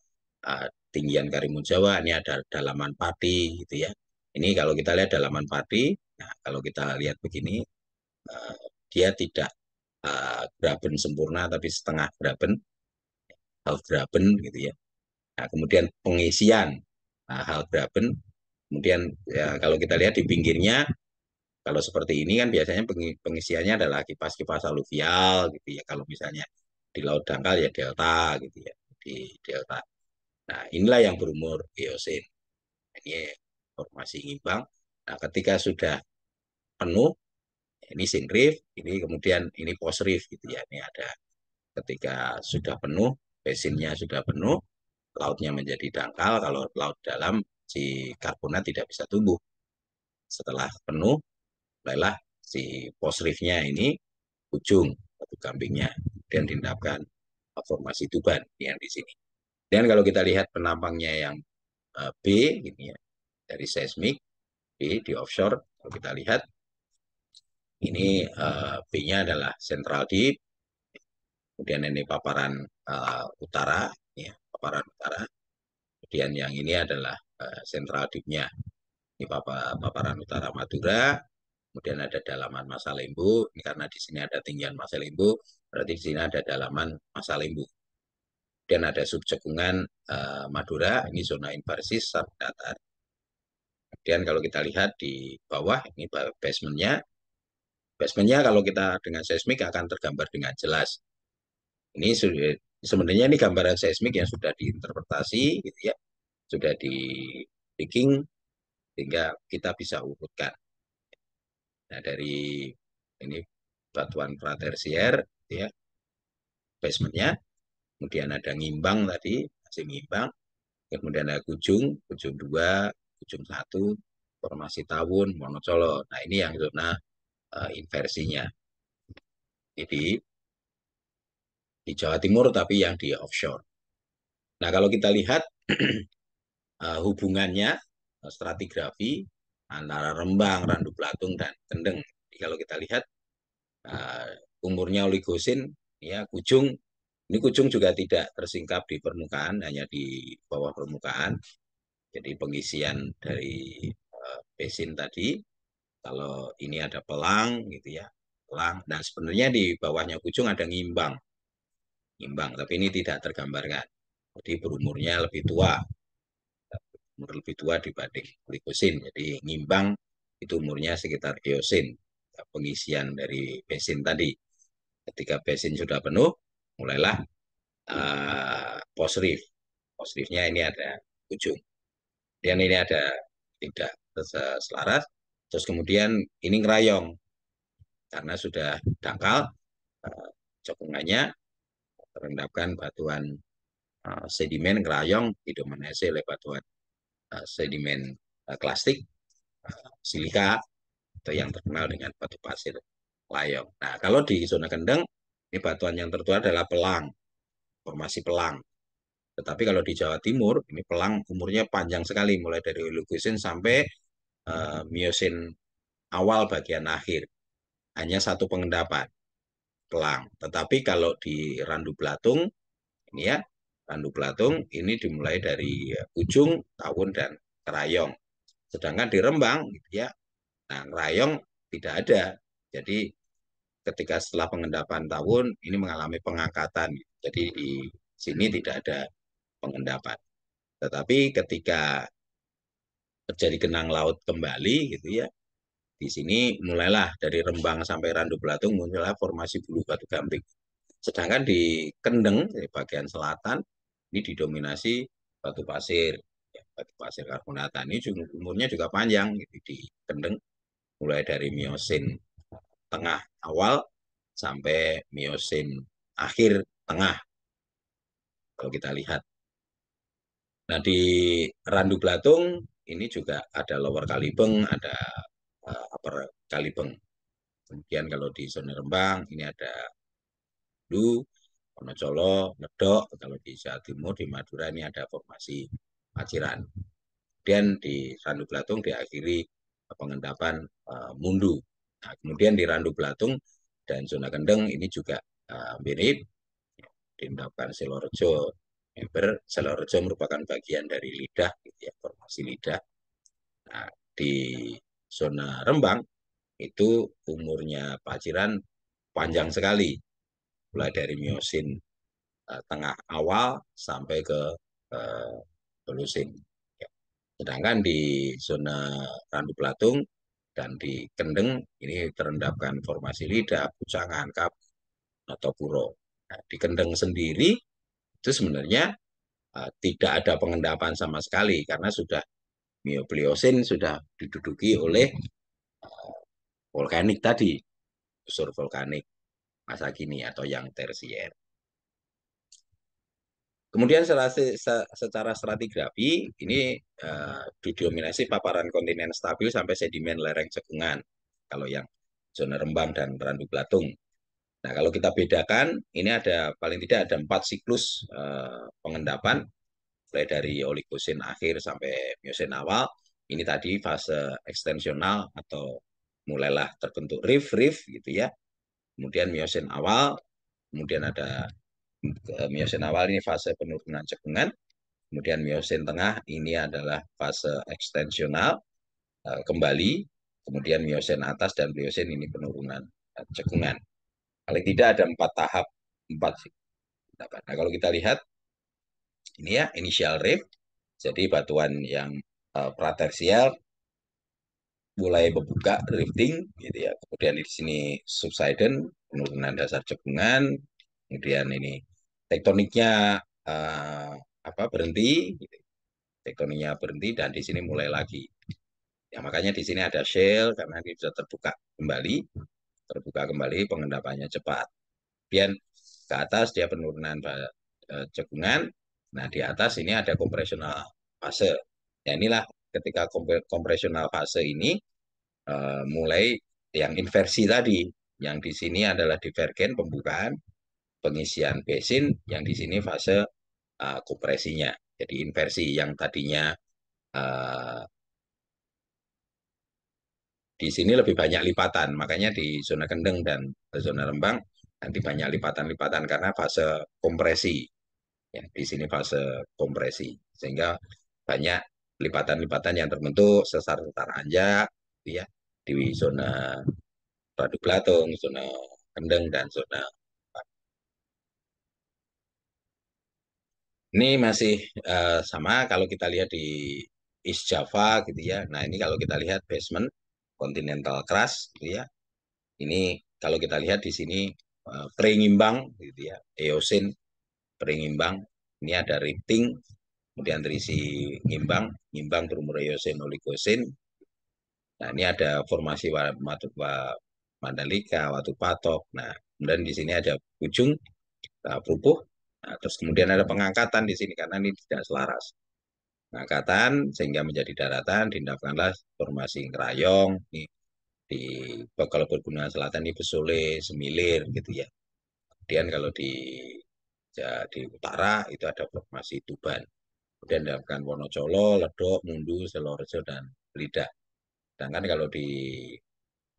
tinggian Karimun Jawa, ini ada dalaman pati gitu ya. Ini kalau kita lihat dalaman pati, nah kalau kita lihat begini, uh, dia tidak graben sempurna tapi setengah graben, half graben gitu ya. Nah, kemudian pengisian hal graben, kemudian ya, kalau kita lihat di pinggirnya, kalau seperti ini kan biasanya pengisiannya adalah kipas-kipas aluvial gitu ya. Kalau misalnya di laut dangkal ya delta gitu ya, di delta. Nah inilah yang berumur Eosin. Ini formasi ngimbang. Nah ketika sudah penuh, ini synreef, ini kemudian ini postreef gitu ya. Ini ada ketika sudah penuh, basinnya sudah penuh, lautnya menjadi dangkal. Kalau laut dalam, si karbonat tidak bisa tumbuh. Setelah penuh, mulailah si posrifnya ini ujung batu gampingnya dan diendapkan formasi Tuban yang di sini. Dan kalau kita lihat penampangnya yang B, ini ya, dari seismik di offshore, kalau kita lihat ini B-nya adalah central deep, kemudian ini paparan utara, ya, paparan utara. Kemudian yang ini adalah central deep-nya. Ini paparan utara Madura, kemudian ada dalaman Masa Lembu. Ini karena di sini ada tinggian Masa Lembu, berarti di sini ada dalaman Masa Lembu. Dan ada subcekungan Madura, ini zona inversi subdatar. Kemudian kalau kita lihat di bawah, ini basementnya. Basementnya kalau kita dengan seismik akan tergambar dengan jelas. Ini sudah, sebenarnya ini gambaran seismik yang sudah diinterpretasi, gitu ya, sudah di picking sehingga kita bisa urutkan. Nah, dari ini batuan pratersier, ya, basementnya. kemudian ada Ngimbang tadi, masih Ngimbang, kemudian ada Kujung, Kujung 2, Kujung 1, Formasi Tawun, Monocolo. Nah, ini yang zona inversinya. Jadi di Jawa Timur tapi yang di offshore. Nah, kalau kita lihat hubungannya stratigrafi antara Rembang, Randu Platung, dan Kendeng. Jadi, kalau kita lihat umurnya Oligosin, ya Kujung, ini Kujung juga tidak tersingkap di permukaan, hanya di bawah permukaan. Jadi pengisian dari basin tadi, kalau ini ada Pelang, gitu ya, Pelang. Dan sebenarnya di bawahnya Kujung ada Ngimbang, Ngimbang, tapi ini tidak tergambarkan. Jadi berumurnya lebih tua, umur lebih tua dibanding Oligosin. Jadi Ngimbang itu umurnya sekitar Eosin, pengisian dari basin tadi. Ketika basin sudah penuh, mulailah post reef. Post reefnya ini ada ujung. Dan ini ada tidak selaras. Terus kemudian ini ngerayong karena sudah dangkal, cekungannya terendapkan batuan sedimen ngerayong didominasi oleh batuan sedimen klastik, silika, atau yang terkenal dengan batu pasir layong. Nah, kalau di zona Kendeng, ini batuan yang tertua adalah Pelang, formasi Pelang. Tetapi kalau di Jawa Timur, ini Pelang umurnya panjang sekali, mulai dari Oligosin sampai Miosin awal bagian akhir. Hanya satu pengendapan, Pelang. Tetapi kalau di Randu Blatung, ini ya, Randu Blatung ini dimulai dari ujung, Tawun, dan Kerayong. Sedangkan di Rembang, gitu ya, nah Kerayong tidak ada. Jadi ketika setelah pengendapan Tawun, ini mengalami pengangkatan. Jadi di sini tidak ada pengendapan. Tetapi ketika terjadi genang laut kembali, gitu ya, di sini mulailah dari Rembang sampai Randu Belatung muncullah formasi bulu batu gamping. Sedangkan di Kendeng, di bagian selatan, ini didominasi batu pasir. Ya, batu pasir karbonata ini juga, umurnya juga panjang gitu, di Kendeng, mulai dari Miosin tengah awal sampai Miosin akhir tengah, kalau kita lihat. Nah, di Randu Belatung ini juga ada Lower Kalibeng, ada Upper Kalibeng. Kemudian kalau di zona Rembang ini ada Du, Wonocolo, Medok. Kalau di Jawa Timur, di Madura ini ada formasi Paciran. Kemudian di Randu Belatung diakhiri pengendapan Mundu. Nah, kemudian di Randu Belatung dan zona Kendeng ini juga mirip, diendapkan Silorejo. Silorejo merupakan bagian dari lidah, gitu ya, formasi lidah. Nah, di zona Rembang itu umurnya Paciran panjang sekali, mulai dari Miosin tengah awal sampai ke uh, Holusin. Ya. Sedangkan di zona Randu Belatung dan di Kendeng ini terendapkan formasi lidah, Pucangan, Kap, atau Puro. Nah, di Kendeng sendiri itu sebenarnya tidak ada pengendapan sama sekali karena sudah Miopliosin sudah diduduki oleh vulkanik tadi, unsur vulkanik masa kini atau yang tersier. Kemudian secara stratigrafi ini didominasi paparan kontinen stabil sampai sedimen lereng cekungan. Kalau yang zona Rembang dan Randu Belatung. Nah, kalau kita bedakan, ini ada paling tidak ada 4 siklus pengendapan, mulai dari Oligosin akhir sampai Miosin awal. Ini tadi fase ekstensional atau mulailah terbentuk reef gitu ya. Kemudian Miosin awal, kemudian ada Miosin awal ini fase penurunan cekungan, kemudian Miosin tengah ini adalah fase ekstensional kembali, kemudian Miosin atas dan Pliocene ini penurunan cekungan. Paling tidak ada 4 tahap, 4 sih. Nah, kalau kita lihat ini ya initial reef, jadi batuan yang pratersial mulai membuka rifting gitu ya. Kemudian di sini subsidence, penurunan dasar cekungan, kemudian ini tektoniknya berhenti, gitu. Tektoniknya berhenti dan di sini mulai lagi. Ya makanya di sini ada shale karena ini bisa terbuka kembali pengendapannya cepat. Kemudian ke atas dia penurunan cekungan. Nah, di atas ini ada kompresional fase. Ya, inilah ketika kompresional fase ini mulai yang inversi tadi. Yang di sini adalah divergen pembukaan, pengisian basin, yang di sini fase kompresinya. Jadi inversi yang tadinya uh, di sini lebih banyak lipatan, makanya di zona kendeng dan zona rembang nanti banyak lipatan-lipatan karena fase kompresi. Ya, di sini fase kompresi, sehingga banyak lipatan-lipatan yang terbentuk sesar-sesar anjak, ya, di zona Waduk Belatung, zona kendeng dan zona. Ini masih sama kalau kita lihat di East Java gitu ya. Nah, ini kalau kita lihat basement continental crust gitu ya. Ini kalau kita lihat di sini prengimbang gitu ya, Eosin prengimbang. Ini ada rifting, kemudian terisi ngimbang, ngimbang berumur Eosin Oligosin. Nah, ini ada formasi Mandalika, Watu Patok. Nah, kemudian di sini ada ujung Perupuh. Nah, terus kemudian ada pengangkatan di sini karena ini tidak selaras. Pengangkatan sehingga menjadi daratan, dindahkanlah formasi Ngerayong, ini di kalau Pegunungan Selatan di Besole, Semilir gitu ya. Kemudian kalau di di utara itu ada formasi Tuban. Kemudian dilakukan Wonocolo, Ledok, Mundu, Selorejo, dan Lidak. Sedangkan kalau di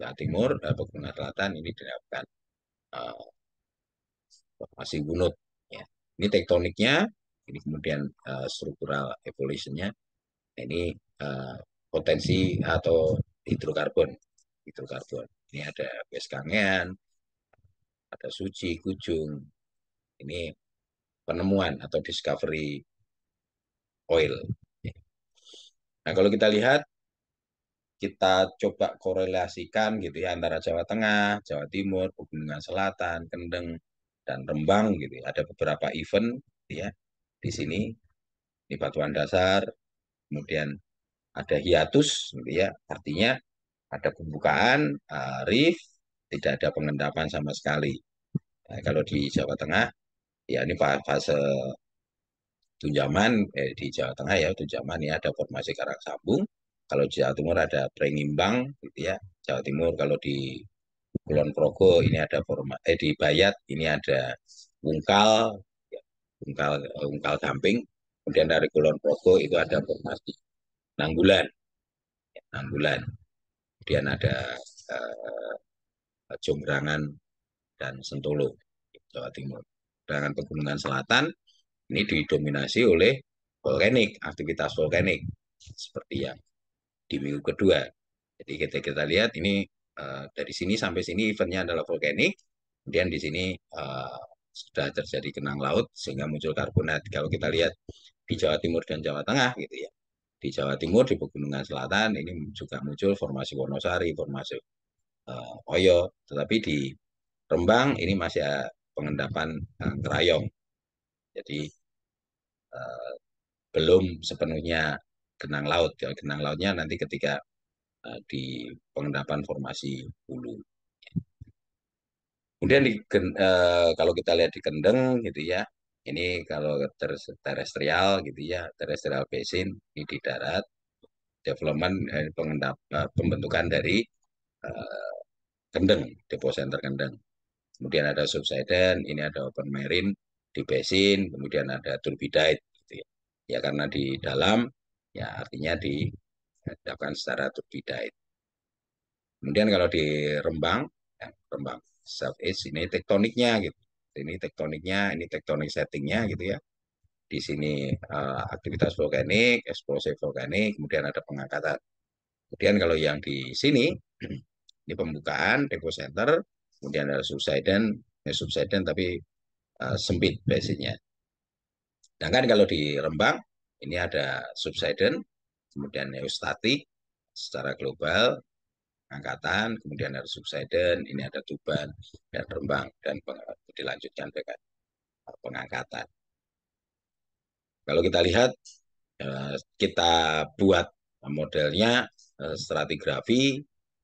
Jawa Timur, Pegunungan Selatan ini dilakukan uh, formasi Wunut. Ya. Ini tektoniknya, ini kemudian struktural evolutionnya, ini uh, potensi atau hidrokarbon. Hidrokarbon. Ini ada Beskangen, ada Suci, Kujung. Ini penemuan atau discovery oil. Nah, kalau kita lihat, kita coba korelasikan gitu ya antara Jawa Tengah, Jawa Timur, Pegunungan Selatan, Kendeng, dan Rembang gitu ya. Ada beberapa event gitu ya di sini. Ini batuan dasar, kemudian ada hiatus gitu ya. Artinya ada pembukaan reef, tidak ada pengendapan sama sekali. Nah, kalau di Jawa Tengah, ya ini fase Tunjaman di Jawa Tengah ya, Tunjaman ya ada formasi karang sambung. Kalau di Jawa Timur ada Prengimbang gitu ya. Jawa Timur kalau di Kulon Progo ini ada di Bayat ini ada Wungkal, ya, Wungkal Gamping. Kemudian dari Kulon Progo itu ada formasi Nanggulan, ya, Nanggulan. Kemudian ada Jonggrangan dan Sentolo, Jawa Timur. Sedangkan Pegunungan Selatan ini didominasi oleh volkanik, aktivitas volkanik seperti yang di minggu kedua. Jadi kita lihat ini dari sini sampai sini eventnya adalah volkanik, kemudian di sini sudah terjadi kenang laut sehingga muncul karbonat. Kalau kita lihat di Jawa Timur dan Jawa Tengah gitu ya. Di Jawa Timur di Pegunungan Selatan ini juga muncul formasi Wonosari, formasi Oyo, tetapi di Rembang ini masih pengendapan Kerayong. Jadi uh, belum sepenuhnya genang laut. Ya, genang lautnya nanti ketika di pengendapan formasi hulu. Kemudian kalau kita lihat di Kendeng gitu ya, ini kalau terestrial gitu ya, terestrial basin ini di darat, development pembentukan dari uh, Kendeng, depo center Kendeng. Kemudian ada subsidence, ini ada open marine di basin, kemudian ada turbidite gitu ya. Ya karena di dalam, ya artinya dilakukan secara turbidite. Kemudian kalau di Rembang, ya, Rembang Southeast ini tektoniknya gitu. Ini tektoniknya, ini tektonik settingnya gitu ya. Di sini aktivitas vulkanik, eksplosif vulkanik, kemudian ada pengangkatan. Kemudian kalau yang di sini, ini pembukaan, depo center, kemudian ada subsidence tapi sempit basisnya. Sedangkan kalau di Rembang, ini ada subsidence, kemudian neostatik secara global, angkatan, kemudian ada subsidence, ini ada Tuban dan Rembang, dan dilanjutkan dengan pengangkatan. Kalau kita lihat, kita buat modelnya stratigrafi.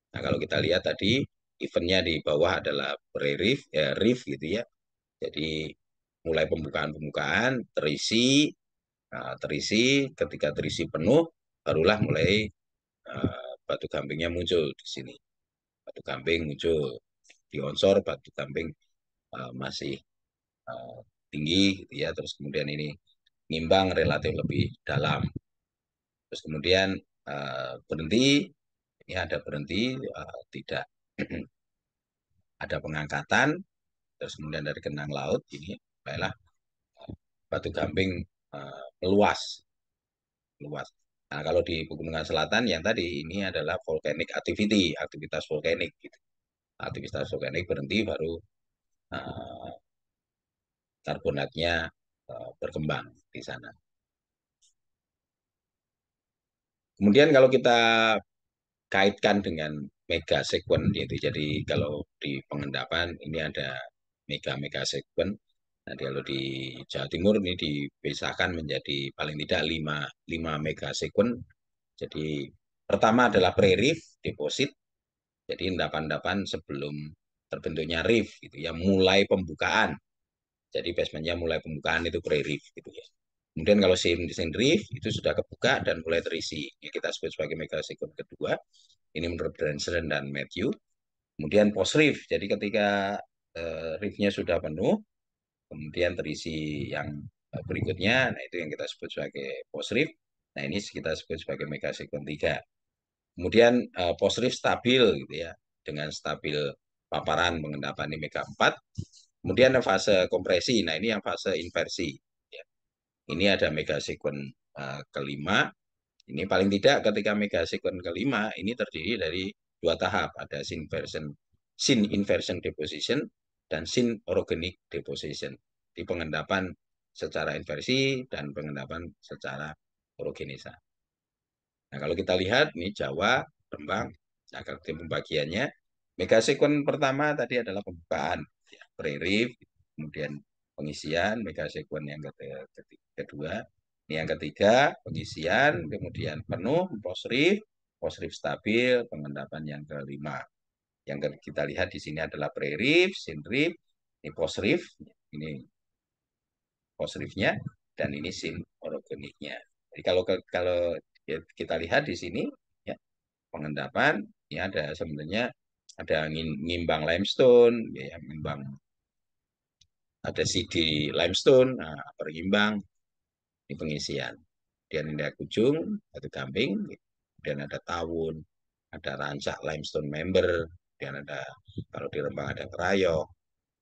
Nah, kalau kita lihat tadi, eventnya di bawah adalah pre-reef, reef gitu ya. Jadi mulai pembukaan-pembukaan terisi. Nah, terisi, ketika terisi penuh, barulah mulai batu gampingnya muncul di sini. Batu gamping muncul di onsor, batu gamping masih uh, tinggi, gitu ya. Terus kemudian ini ngimbang relatif lebih dalam. Terus kemudian berhenti, ini ada berhenti, tidak ada pengangkatan. Terus kemudian dari genang laut ini, baiklah batu gamping meluas, luas. Nah, kalau di Pegunungan Selatan yang tadi ini adalah volcanic activity, aktivitas volcanik gitu. Aktivitas volcanik berhenti baru uh, karbonatnya berkembang di sana. Kemudian kalau kita kaitkan dengan mega sekuen yaitu jadi kalau di pengendapan ini ada mega sekuen. Nah, kalau di Jawa Timur ini dipisahkan menjadi paling tidak 5 mega sekuen. Jadi pertama adalah pre-reef deposit. Jadi endapan-endapan sebelum terbentuknya reef gitu ya, mulai pembukaan. Jadi basementnya mulai pembukaan itu pre-reef gitu ya. Kemudian kalau sin reef itu sudah kebuka dan mulai terisi. Ini kita sebut sebagai mega sekuen kedua. Ini menurut Branson dan Matthew. Kemudian post reef. Jadi ketika reefnya sudah penuh, kemudian terisi yang berikutnya, nah itu yang kita sebut sebagai post reef. Nah ini kita sebut sebagai mega sekuen 3. Kemudian post reef stabil gitu ya, dengan stabil paparan pengendapan di mega 4. Kemudian fase kompresi, nah ini yang fase inversi. Ya. Ini ada mega sekuen kelima. Ini paling tidak ketika mega sekuen kelima ini terdiri dari 2 tahap, ada sin inversion deposition dan sin organic deposition. Di pengendapan secara inversi dan pengendapan secara orogenisa. Nah, kalau kita lihat ini Jawa, Rembang, nah, pembagiannya mega sekuen pertama tadi adalah pembukaan, ya, pre-reef, kemudian pengisian, mega sekuen yang kedua, ini yang ketiga pengisian, kemudian penuh, post reef stabil, pengendapan yang kelima. Yang kita lihat di sini adalah pre-reef, sin reef, ini post reef, ini post reef-nya, dan ini sin orogeniknya. Jadi kalau kita lihat di sini, ya, pengendapan ini ada sebenarnya ada ngimbang limestone, ya, ngimbang ada CD limestone, nah, perimbang, ini pengisian. Kemudian ini ada kujung, batu gamping, kemudian ada tawun, ada rancak limestone member, kemudian ada kalau di Rembang ada kerayok,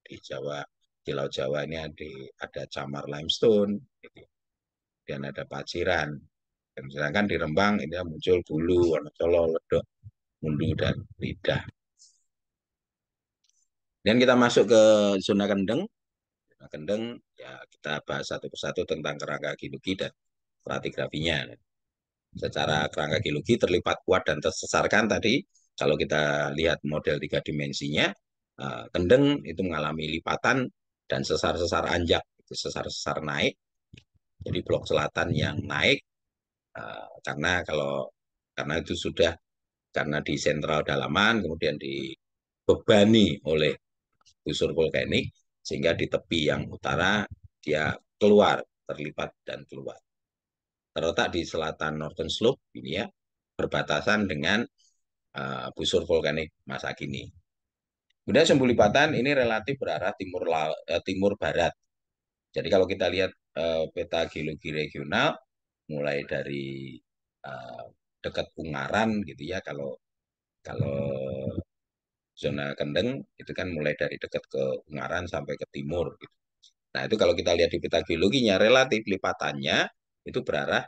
di Jawa di Laut Jawa ini ada camar limestone, gitu. Dan ada paciran. Dan sedangkan di Rembang ini muncul bulu, Wonocolo, Ledok, Mundu, dan Lidah. Dan kita masuk ke zona kendeng. Zona kendeng, ya kita bahas satu persatu tentang kerangka geologi dan stratigrafinya. Secara kerangka geologi terlipat kuat dan tersesarkan tadi, kalau kita lihat model 3 dimensinya, kendeng itu mengalami lipatan dan sesar-sesar anjak, sesar-sesar naik. Jadi blok selatan yang naik, karena itu sudah karena di sentral dalaman, kemudian dibebani oleh busur volkanik, sehingga di tepi yang utara dia keluar, terlipat dan keluar. Terletak di selatan Northern Slope ini ya, berbatasan dengan busur volkanik masa kini. Kemudian sumbu lipatan ini relatif berarah timur barat. Jadi kalau kita lihat peta geologi regional, mulai dari uh, dekat Ungaran gitu ya, kalau kalau zona kendeng itu kan mulai dari dekat ke Ungaran sampai ke timur gitu. Nah, itu kalau kita lihat di peta geologinya relatif lipatannya itu berarah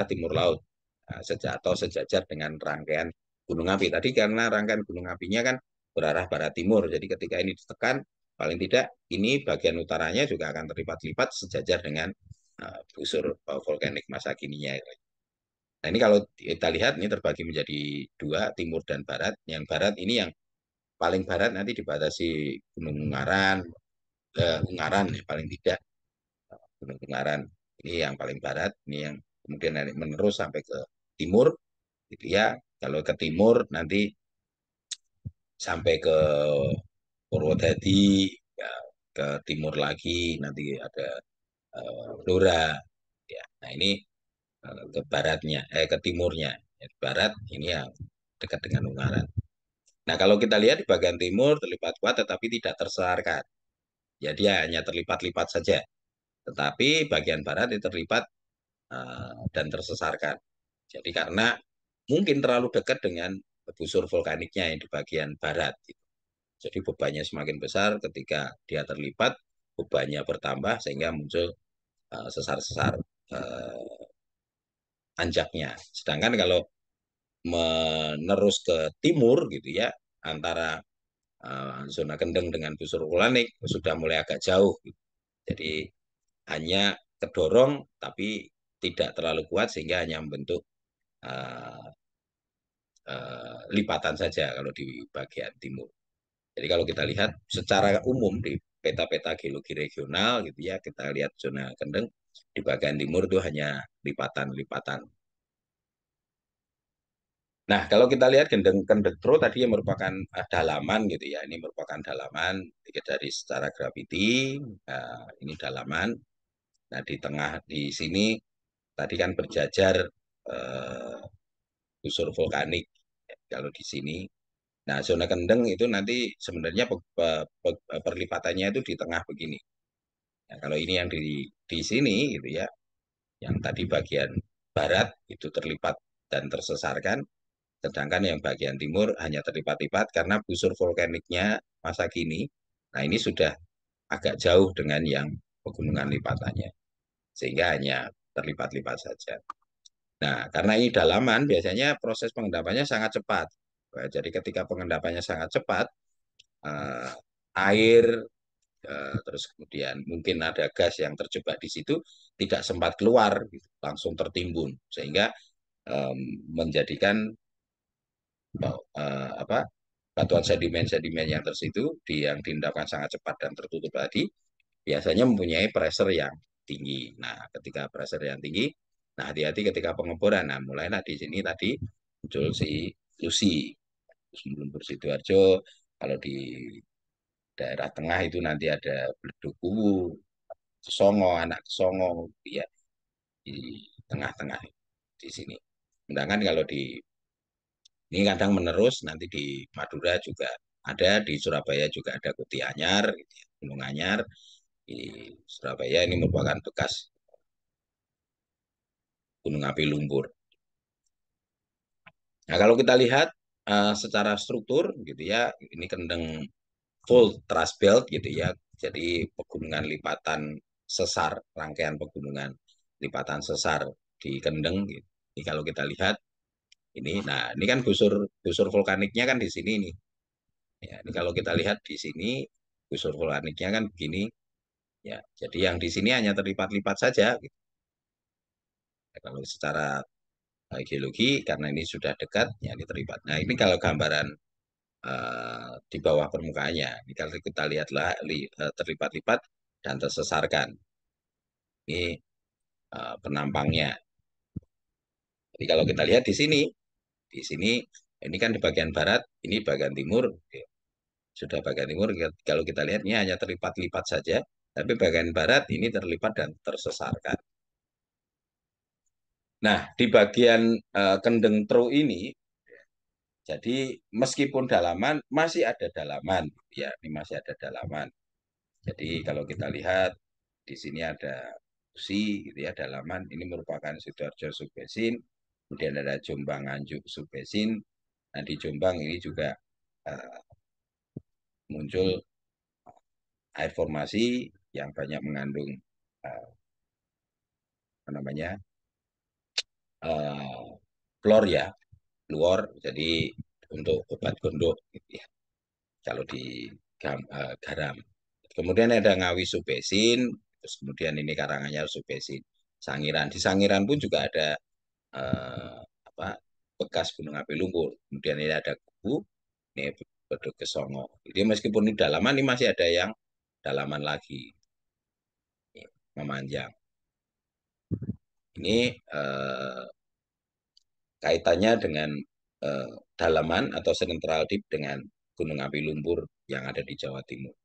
timur laut. Nah, atau sejajar dengan rangkaian gunung api. Tadi karena rangkaian gunung apinya kan berarah barat timur. Jadi ketika ini ditekan, paling tidak ini bagian utaranya juga akan terlipat-lipat sejajar dengan busur volkanik masa kininya. Nah, ini kalau kita lihat ini terbagi menjadi 2, timur dan barat. Yang barat ini yang paling barat nanti dibatasi Gunung Ungaran, Ungaran ya, paling tidak Gunung Ungaran. Ini yang paling barat, ini yang kemudian nanti menerus sampai ke timur, gitu ya. Kalau ke timur nanti sampai ke Purwodadi, ya, ke timur lagi nanti ada Blora. Ya, nah ini ke baratnya, ke timurnya. Ya, di barat ini yang dekat dengan Ungaran. Nah, kalau kita lihat di bagian timur terlipat kuat tetapi tidak terselarkan. Ya, dia hanya terlipat-lipat saja. Tetapi bagian barat itu terlipat dan tersesarkan. Jadi karena mungkin terlalu dekat dengan busur vulkaniknya yang di bagian barat. Jadi bebannya semakin besar ketika dia terlipat, bebannya bertambah sehingga muncul sesar-sesar anjaknya. Sedangkan kalau menerus ke timur gitu ya, antara zona kendeng dengan busur vulkanik sudah mulai agak jauh. Gitu. Jadi hanya kedorong tapi tidak terlalu kuat sehingga hanya membentuk uh, lipatan saja kalau di bagian timur. Jadi kalau kita lihat secara umum di peta-peta geologi regional gitu ya, kita lihat zona kendeng di bagian timur itu hanya lipatan-lipatan. Nah, kalau kita lihat kendeng kendengtro tadi yang merupakan dalaman gitu ya, ini merupakan dalaman dari secara graviti, ini dalaman. Nah, di tengah di sini tadi kan berjajar eh, busur vulkanik. Kalau di sini, nah zona kendeng itu nanti sebenarnya perlipatannya itu di tengah begini. Nah, kalau ini yang di sini gitu ya, yang tadi bagian barat itu terlipat dan tersesarkan, sedangkan yang bagian timur hanya terlipat-lipat karena busur vulkaniknya masa kini. Nah, ini sudah agak jauh dengan yang pegunungan lipatannya, sehingga hanya terlipat-lipat saja. Nah, karena ini dalaman, biasanya proses pengendapannya sangat cepat. Jadi ketika pengendapannya sangat cepat, eh, air, terus kemudian mungkin ada gas yang terjebak di situ, tidak sempat keluar, gitu, langsung tertimbun. Sehingga menjadikan apa batuan sedimen-sedimen yang tersitu yang diendapkan sangat cepat dan tertutup tadi biasanya mempunyai pressure yang tinggi. Nah, ketika pressure yang tinggi, nah hati-hati ketika pengeboran. Nah, mulailah di sini tadi muncul si Lucy, Lumpur Sidoarjo. Kalau di daerah tengah itu nanti ada Bledukuwu, Songo, anak Songo, ya di tengah-tengah di sini. Sedangkan kalau di ini kadang menerus nanti di Madura juga ada, di Surabaya juga ada Kuti Anyar, gitu ya, Gunung Anyar. Di Surabaya ini merupakan bekas gunung api lumpur. Nah, kalau kita lihat secara struktur gitu ya, ini kendeng full trust belt gitu ya. Jadi pegunungan lipatan sesar, rangkaian pegunungan lipatan sesar di kendeng gitu. Ini kalau kita lihat ini, nah ini kan busur busur vulkaniknya kan di sini nih. Ya, ini kalau kita lihat di sini busur vulkaniknya kan begini. Ya, jadi yang di sini hanya terlipat-lipat saja. Gitu. Ya, kalau secara geologi karena ini sudah dekat, ya ini terlipat. Nah ini kalau gambaran di bawah permukaannya. Ini kalau kita lihatlah terlipat-lipat dan tersesarkan. Ini penampangnya. Jadi kalau kita lihat di sini ini kan di bagian barat, ini bagian timur. Sudah bagian timur, kalau kita lihat ini hanya terlipat-lipat saja, tapi bagian barat ini terlipat dan tersesarkan. Nah, di bagian kendeng tro ini, jadi meskipun dalaman, masih ada dalaman. Ya, ini masih ada dalaman. Jadi kalau kita lihat di sini ada Usi gitu ya dalaman ini merupakan Sidoarjo Subbesin, kemudian ada Jombang Nganjuk Subbesin. Nah di Jombang ini juga uh, muncul air formasi yang banyak mengandung uh, apa namanya uh, klor ya, fluor. Jadi untuk obat gondok gitu ya. Kalau di garam. Kemudian ada Ngawi Subbesin, terus kemudian ini Karanganyar Subbesin. Sangiran. Di Sangiran pun juga ada eh, apa bekas gunung api lumpur. Kemudian ini ada Kubu, ini Bedug Kesongo. Jadi meskipun ini dalaman, ini masih ada yang dalaman lagi ini, memanjang. Ini kaitannya dengan eh, dalaman atau central deep dengan gunung api lumpur yang ada di Jawa Timur.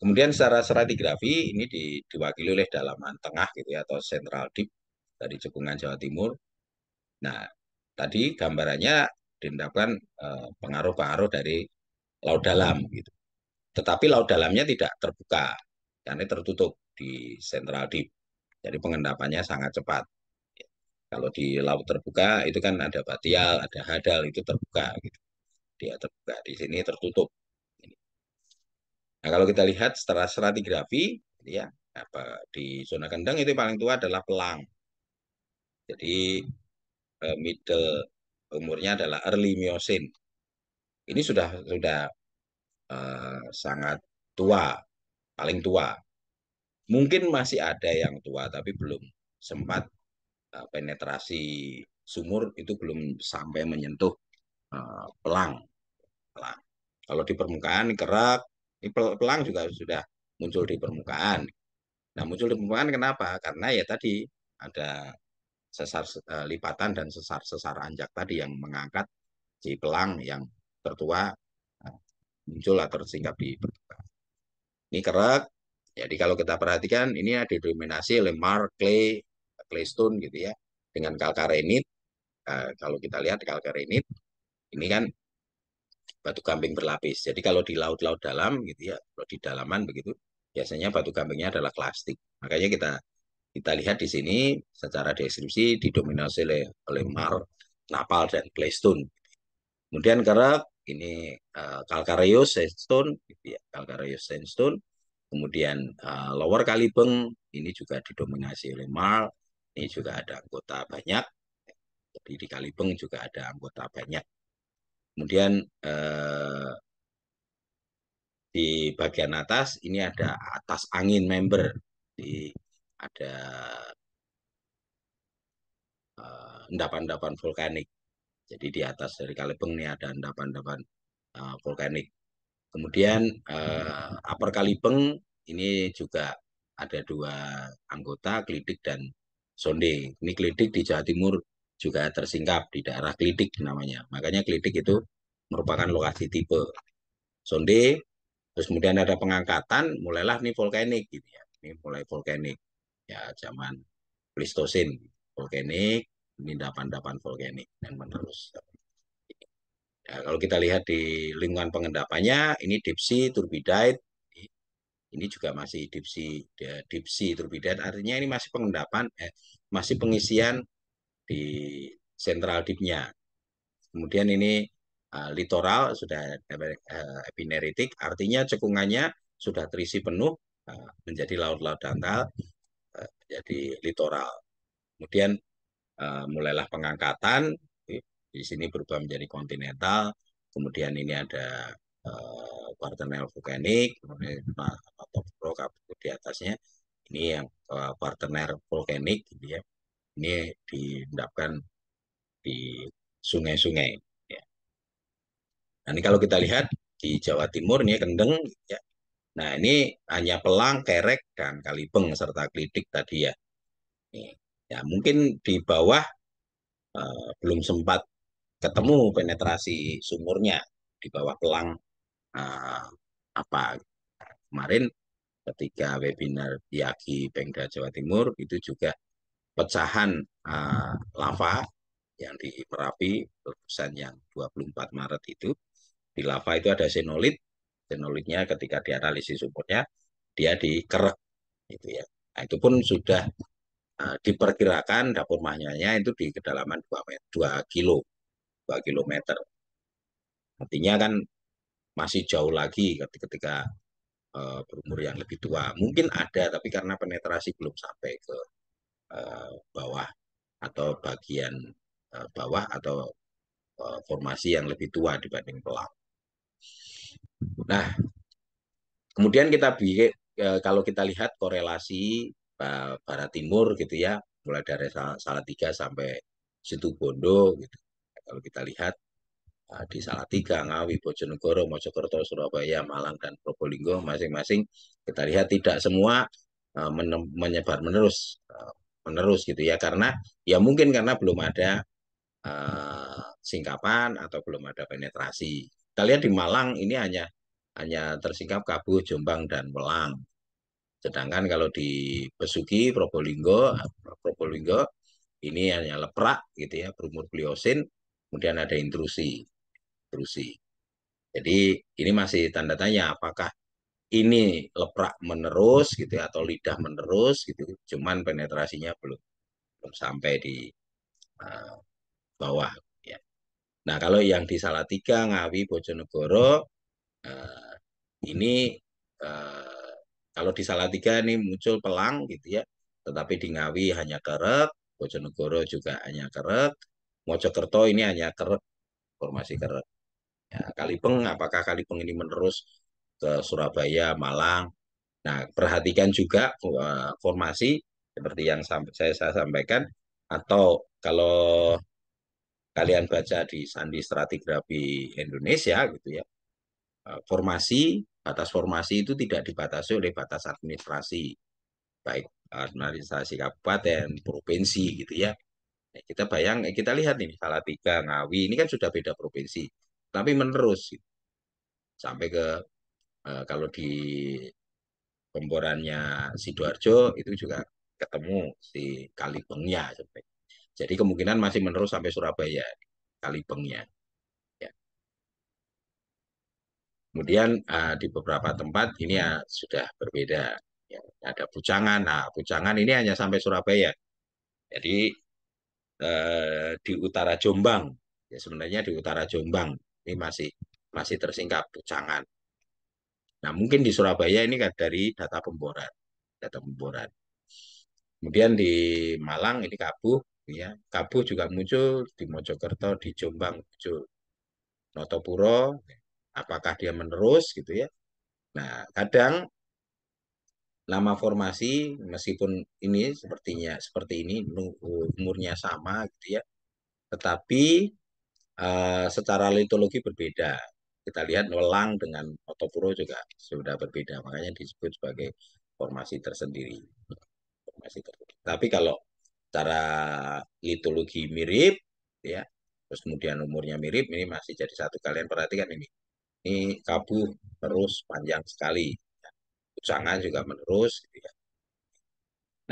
Kemudian secara stratigrafi ini diwakili oleh dalaman tengah gitu ya, atau central deep dari cekungan Jawa Timur. Nah, tadi gambarannya diendapkan pengaruh-pengaruh dari laut dalam gitu. Tetapi laut dalamnya tidak terbuka, karena tertutup di central deep. Jadi pengendapannya sangat cepat. Kalau di laut terbuka itu kan ada batial, ada hadal, itu terbuka gitu. Dia terbuka, di sini tertutup. Nah, kalau kita lihat secara stratigrafi, ya, apa di zona kendeng itu paling tua adalah Pelang. Jadi middle umurnya adalah early Miocene. Ini sudah sangat tua, paling tua. Mungkin masih ada yang tua, tapi belum sempat penetrasi sumur itu belum sampai menyentuh pelang. Pelang. Kalau di permukaan kerak, ini pelang juga sudah muncul di permukaan. Nah, muncul di permukaan kenapa? Karena ya tadi ada sesar lipatan dan sesar-sesar anjak tadi yang mengangkat si pelang yang tertua muncul atau tersingkap di permukaan. Ini kerak. Jadi kalau kita perhatikan ini ada didominasi oleh marl, claystone gitu ya, dengan kalkarenit. Kalau kita lihat kalkarenit ini kan batu gamping berlapis. Jadi kalau di laut-laut dalam gitu ya, kalau di dalaman begitu, biasanya batu gampingnya adalah klastik. Makanya kita lihat di sini secara deskripsi didominasi oleh marl, napal dan claystone. Kemudian kerak ini calcareous sandstone, gitu ya, calcareous sandstone. Kemudian lower Kalibeng ini juga didominasi oleh marl. Ini juga ada anggota banyak. Jadi di Kalibeng juga ada anggota banyak. Kemudian di bagian atas ini ada atas angin member. Di ada endapan-endapan vulkanik. Jadi di atas dari Kalibeng ini ada endapan-endapan vulkanik. Kemudian Upper Kalibeng ini juga ada dua anggota, Klidik dan Sonde. Ini Klidik di Jawa Timur juga tersingkap di daerah Klidik namanya. Makanya Klidik itu merupakan lokasi tipe. Sonde, terus kemudian ada pengangkatan, mulailah nih volkanik gitu ya. Ini mulai volkanik. Ya zaman Pleistosen, volkanik, ini endapan-endapan volkanik dan menerus. Ya, kalau kita lihat di lingkungan pengendapannya, ini deep sea turbidite, ini juga masih deep sea turbidite, artinya ini masih pengendapan, masih pengisian di central deep-nya. Kemudian ini litoral sudah epineritik, artinya cekungannya sudah terisi penuh menjadi laut-laut dangkal, menjadi litoral. Kemudian mulailah pengangkatan, di sini berubah menjadi kontinental, kemudian ini ada quaternary vulkanik, kemudian top rock di atasnya, ini yang quaternary vulkanik, gitu ya. Ini diendapkan di sungai-sungai. Ya. Nah, ini kalau kita lihat di Jawa Timur ini kendeng, ya. Nah, ini hanya Pelang, Kerek, dan Kalibeng serta Klidik tadi ya. Nih. Ya, mungkin di bawah belum sempat ketemu penetrasi sumurnya di bawah Pelang uh, apa kemarin ketika webinar Yagi Pengda Jawa Timur itu juga pecahan lava yang di Merapi letusan yang 24 Maret itu di lava itu ada senolit. Senolitnya ketika dianalisis sumurnya dia dikerek gitu ya. Nah, itu pun sudah diperkirakan dapur mahnyanya itu di kedalaman 2 kilo 2 kilometer. Artinya kan masih jauh lagi ketika berumur yang lebih tua. Mungkin ada, tapi karena penetrasi belum sampai ke bawah atau bagian bawah atau formasi yang lebih tua dibanding pelang. Nah, kemudian kalau kita lihat korelasi Barat Timur gitu ya, mulai dari Salatiga sampai Situbondo gitu. Kalau kita lihat di Salatiga, Ngawi, Bojonegoro, Mojokerto, Surabaya, Malang, dan Probolinggo masing-masing kita lihat tidak semua menyebar menerus gitu ya, karena ya mungkin karena belum ada singkapan atau belum ada penetrasi. Kita lihat di Malang ini hanya hanya tersingkap Kabuh, Jombang, dan Welang. Sedangkan kalau di Besuki, Probolinggo ini hanya leprak gitu ya, berumur Pliosin, kemudian ada intrusi. Jadi ini masih tanda tanya apakah ini leprak menerus gitu ya, atau lidah menerus gitu, cuman penetrasinya belum belum sampai di uh, bawah ya. Nah, kalau yang di Salatiga, Ngawi, Bojonegoro uh, ini uh, kalau di Salatiga ini muncul pelang gitu ya, tetapi di Ngawi hanya kerek, Bojonegoro juga hanya kerek, Mojokerto ini hanya kerek, formasi kerek. Ya, Kalipeng, apakah Kalipeng ini menerus ke Surabaya, Malang? Nah, perhatikan juga formasi seperti yang saya sampaikan, atau kalau kalian baca di Sandi Stratigrafi Indonesia gitu ya, batas formasi itu tidak dibatasi oleh batas administrasi, baik administrasi kabupaten, provinsi gitu ya. Nah, kita lihat nih, Salatiga, Ngawi, ini kan sudah beda provinsi, tapi menerus gitu. Sampai ke kalau di pemborannya Sidoarjo itu juga ketemu si Kalibengnya. Jadi kemungkinan masih menerus sampai Surabaya, Kalibengnya. Ya. Kemudian di beberapa tempat ini ya sudah berbeda. Ya, ada Pucangan. Nah, Pucangan ini hanya sampai Surabaya. Jadi di utara Jombang, ya sebenarnya di utara Jombang ini masih masih tersingkap Pucangan. Nah, mungkin di Surabaya ini kan dari data pemboran. Kemudian di Malang ini Kabuh, ya Kabuh juga muncul di Mojokerto, di Jombang muncul. Notopuro, apakah dia menerus gitu ya? Nah, kadang nama formasi meskipun ini sepertinya seperti ini umurnya sama gitu ya, tetapi secara litologi berbeda. Kita lihat Welang dengan Notopuro juga sudah berbeda, makanya disebut sebagai formasi tersendiri. Tapi kalau cara litologi mirip, ya, terus kemudian umurnya mirip, ini masih jadi satu. Kalian perhatikan ini. Ini Kabuh terus panjang sekali. Pucangan juga menerus gitu ya.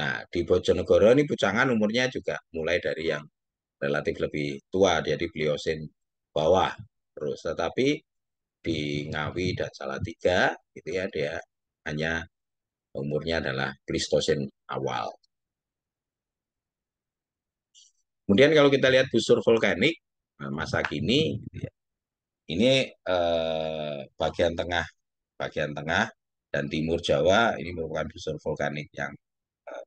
Nah, di Bojonegoro ini Pucangan umurnya juga mulai dari yang relatif lebih tua, jadi Pliosen bawah terus. Tetapi di Ngawi dan Salatiga gitu ya, dia hanya umurnya adalah Plistosen awal. Kemudian kalau kita lihat busur vulkanik masa kini, gitu ya, ini bagian tengah dan timur Jawa ini merupakan busur vulkanik yang eh,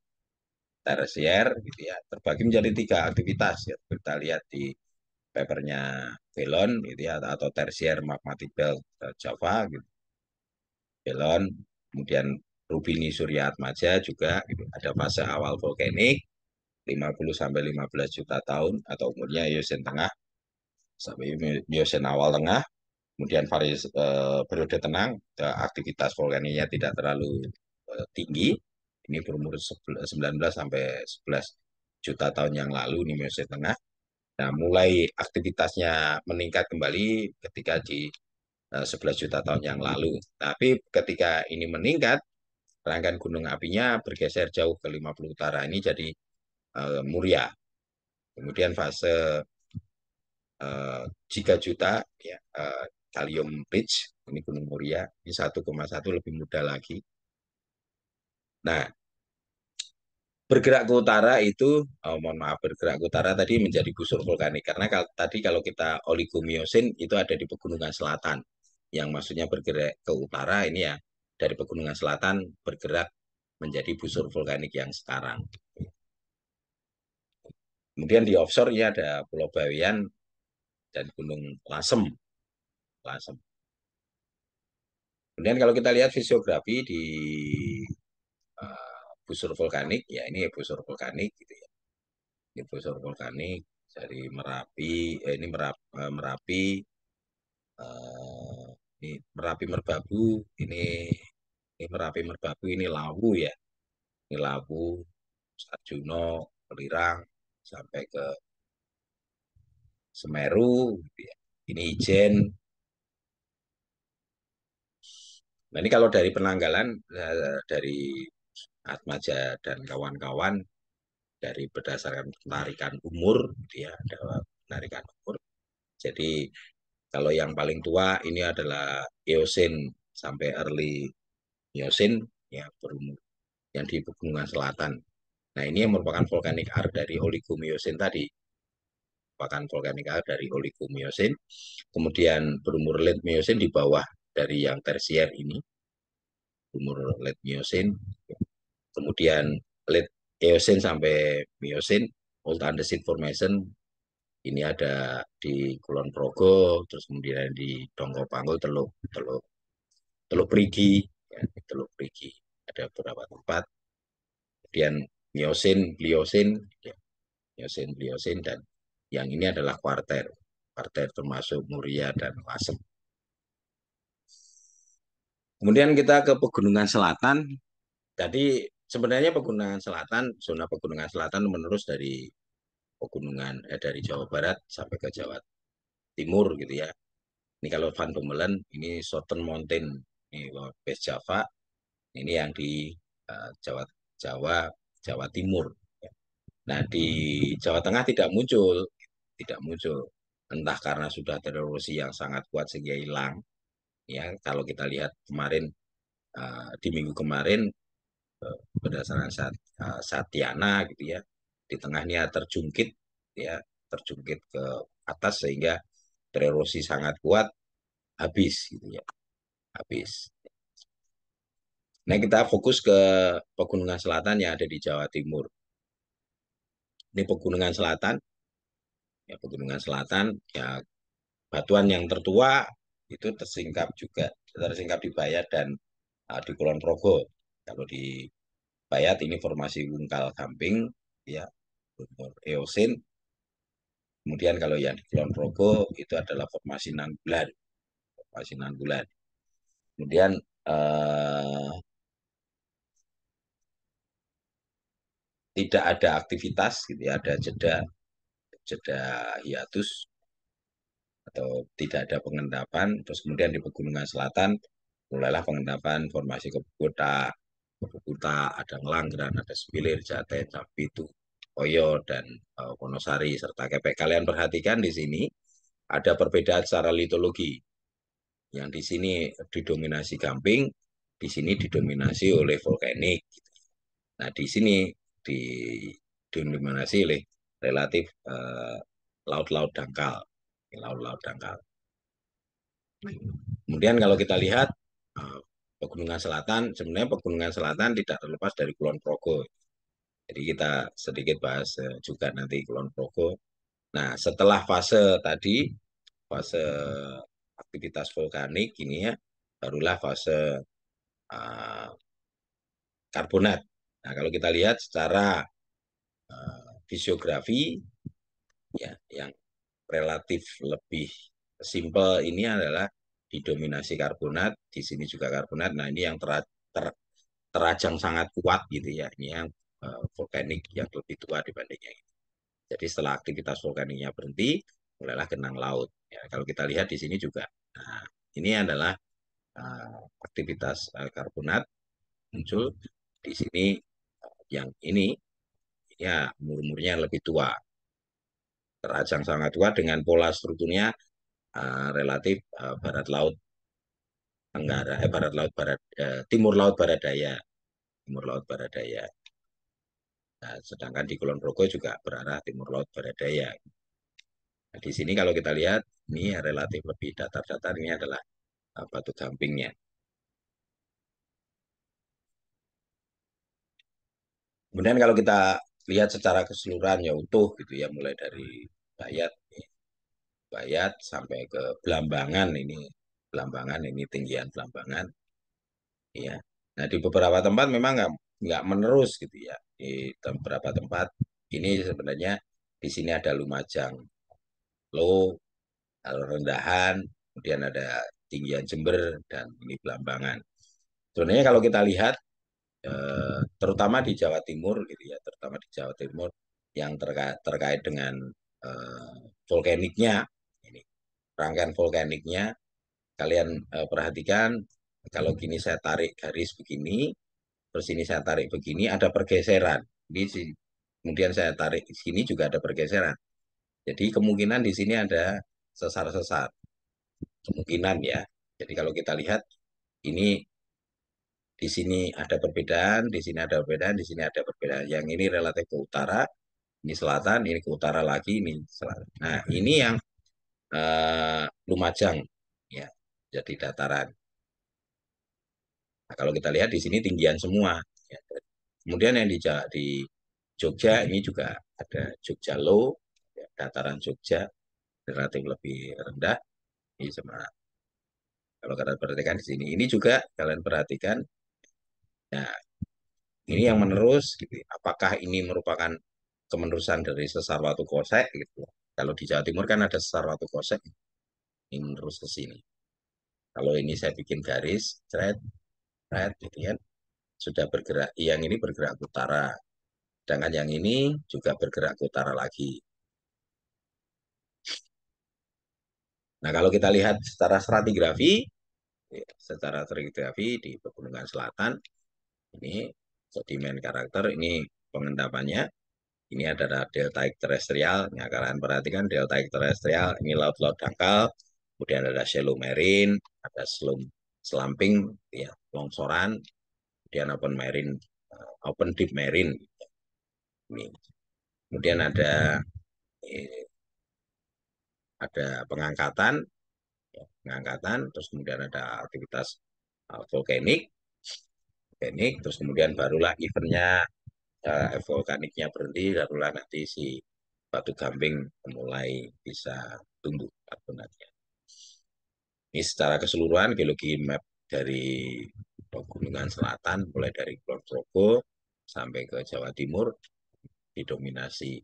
tersier gitu ya, terbagi menjadi tiga aktivitas ya. Kita lihat di papernya Belon gitu ya, atau tersier magmatic belt Java gitu. Belon, kemudian Rubini Surya Atmaja juga gitu. Ada fase awal vulkanik 50 sampai 15 juta tahun atau umurnya Eosen tengah sampai Eosen awal tengah. Kemudian periode tenang, aktivitas vulkaniknya tidak terlalu tinggi. Ini berumur 19 sampai 11 juta tahun yang lalu, ini Miocene tengah. Nah, mulai aktivitasnya meningkat kembali ketika di 11 juta tahun yang lalu. Tapi ketika ini meningkat, rangkaian gunung apinya bergeser jauh ke 50 utara. Ini jadi Muria. Kemudian fase Giga juta ya, Kalium Ridge, ini Gunung Muria, ini 1,1 lebih muda lagi. Nah, bergerak ke utara itu, mohon maaf, bergerak ke utara tadi menjadi busur vulkanik. Karena tadi kalau kita oligomiosin itu ada di pegunungan selatan. Yang maksudnya bergerak ke utara ini ya, dari pegunungan selatan bergerak menjadi busur vulkanik yang sekarang. Kemudian di offshore ya ada Pulau Bawean dan Gunung Lasem. Lasem. Kemudian kalau kita lihat fisiografi di busur vulkanik, ya ini busur vulkanik gitu ya. Ini busur vulkanik dari Merapi, Merapi, eh, ini Merapi Merbabu, ini Merapi Merbabu, ini Lawu ya. Ini Lawu, Arjuno, Kelirang, sampai ke Semeru, gitu ya. Ini Ijen, Nah, ini kalau dari penanggalan dari Atmaja dan kawan-kawan dari berdasarkan penarikan umur, gitu ya, ada penarikan umur. Jadi kalau yang paling tua ini adalah Eosin sampai early Miocene, ya, berumur yang di Pegunungan Selatan. Nah, ini yang merupakan volcanic arc dari Oligocene tadi, merupakan volcanic arc dari Oligocene. Kemudian berumur late Miocene di bawah dari yang tersier ini, umur late Miocene. Kemudian late Eocene sampai Miocene, Old Andesit Formation, ini ada di Kulon Progo, terus kemudian di Dongko Panggul, Teluk Teluk Teluk Prigi, ya, Teluk Prigi ada beberapa tempat. Kemudian Miocene, Pliocene, ya, Miocene, Pliocene, dan yang ini adalah kuarter. Kuarter termasuk Muria dan Lasem. Kemudian kita ke Pegunungan Selatan. Jadi sebenarnya Pegunungan Selatan, zona Pegunungan Selatan menerus dari dari Jawa Barat sampai ke Jawa Timur gitu ya. Ini kalau Van Bommelen, ini Southern Mountain, ini West Java, ini yang di Jawa Jawa Jawa Timur. Nah, di Jawa Tengah tidak muncul. Entah karena sudah tererosi yang sangat kuat sehingga hilang. Ya, kalau kita lihat kemarin di minggu kemarin berdasarkan Satiana gitu ya, di tengahnya terjungkit, ya, terjungkit ke atas sehingga tererosi sangat kuat, habis gitu ya, habis. Nah, kita fokus ke pegunungan selatan yang ada di Jawa Timur. Ini pegunungan selatan, ya, pegunungan selatan, ya, batuan yang tertua itu tersingkap di Bayat dan di Kulon Progo. Kalau di Bayat ini formasi Wungkal Gamping, ya, Eosin. Kemudian kalau yang di Kulon Progo itu adalah formasi Nanggulan, formasi Nanggulan. Kemudian tidak ada aktivitas, gitu ya, ada jeda jeda hiatus atau tidak ada pengendapan. Terus kemudian di Pegunungan Selatan mulailah pengendapan formasi Kebukuta, ada Ngelanggeran, ada Sepilir, Jaten, Capitu, Oyo, dan Wonosari, serta Kepek. Kalian perhatikan di sini ada perbedaan secara litologi. Yang di sini didominasi gamping, di sini didominasi oleh volkanik. Nah, di sini didominasi oleh relatif laut-laut dangkal. Laut-laut dangkal. Kemudian kalau kita lihat Pegunungan Selatan, sebenarnya Pegunungan Selatan tidak terlepas dari Kulon Progo. Jadi kita sedikit bahas juga nanti Kulon Progo. Nah, setelah fase tadi, fase aktivitas vulkanik ini ya, barulah fase uh, karbonat. Nah, kalau kita lihat secara fisiografi, ya, yang relatif lebih simpel ini adalah didominasi karbonat, di sini juga karbonat. Nah, ini yang ter, terajang sangat kuat gitu ya. Ini yang vulkanik yang lebih tua dibandingnya ini. Jadi setelah aktivitas vulkaniknya berhenti, mulailah genang laut. Ya, kalau kita lihat di sini juga, nah, ini adalah aktivitas karbonat muncul di sini. Yang ini ya umurnya lebih tua, terajang sangat tua dengan pola strukturnya relatif barat laut tenggara, barat laut barat timur laut barat daya, timur laut barat daya. Nah, sedangkan di Kulon Progo juga berarah timur laut barat daya. Nah, di sini kalau kita lihat ini relatif lebih datar-datar, ini adalah batu gampingnya. Kemudian kalau kita lihat secara keseluruhan ya utuh gitu ya, mulai dari Bayat, Bayat sampai ke Belambangan ini, Belambangan ini tinggian Belambangan, ya. Nah, di beberapa tempat memang nggak menerus gitu ya. Di beberapa tempat ini sebenarnya di sini ada Lumajang low, lalu rendahan, kemudian ada tinggian Jember dan ini Belambangan. Sebenarnya kalau kita lihat terutama di Jawa Timur gitu ya, terutama di Jawa Timur yang terkait dengan volkaniknya ini, rangkaian volkaniknya, kalian perhatikan Kalau gini saya tarik garis begini, terus ini saya tarik begini, ada pergeseran. Kemudian saya tarik di sini juga ada pergeseran. Jadi kemungkinan di sini ada sesar-sesar. Kemungkinan ya. Jadi kalau kita lihat ini di sini ada perbedaan, di sini ada perbedaan, di sini ada perbedaan. Yang ini relatif ke utara, ini selatan, ini ke utara lagi, ini selatan. Nah, ini yang Lumajang, ya, jadi dataran. Nah, kalau kita lihat di sini tinggian semua. Ya. Kemudian yang di Jogja ini juga ada Jogja Low, ya, dataran Jogja relatif lebih rendah. Ini sama kalau kalian perhatikan di sini. Ini juga kalian perhatikan. Nah, ini yang menerus, gitu. Apakah ini merupakan kemenerusan dari sesar Watu Kosek, gitu. Kalau di Jawa Timur kan ada sesar Watu Kosek, ini menerus ke sini. Kalau ini saya bikin garis, thread, thread, gitu kan, sudah bergerak. Yang ini bergerak ke utara, sedangkan yang ini juga bergerak ke utara lagi. Nah, kalau kita lihat secara stratigrafi di Pegunungan Selatan, ini sedimen karakter, ini pengendapannya, ini adalah deltaik terestrial. Nah, kalian perhatikan deltaik terestrial, ini laut-laut dangkal, kemudian ada shallow marine, ada slumping, ya, longsoran, kemudian open deep marine. Ini. Kemudian ada pengangkatan, ya, pengangkatan, terus kemudian ada aktivitas vulkanik, terus kemudian barulah eventnya vulkaniknya berhenti, barulah nanti si batu gamping mulai bisa tumbuh karbonatnya. Ini secara keseluruhan geologi map dari Pegunungan Selatan, mulai dari Kulon Progo sampai ke Jawa Timur, didominasi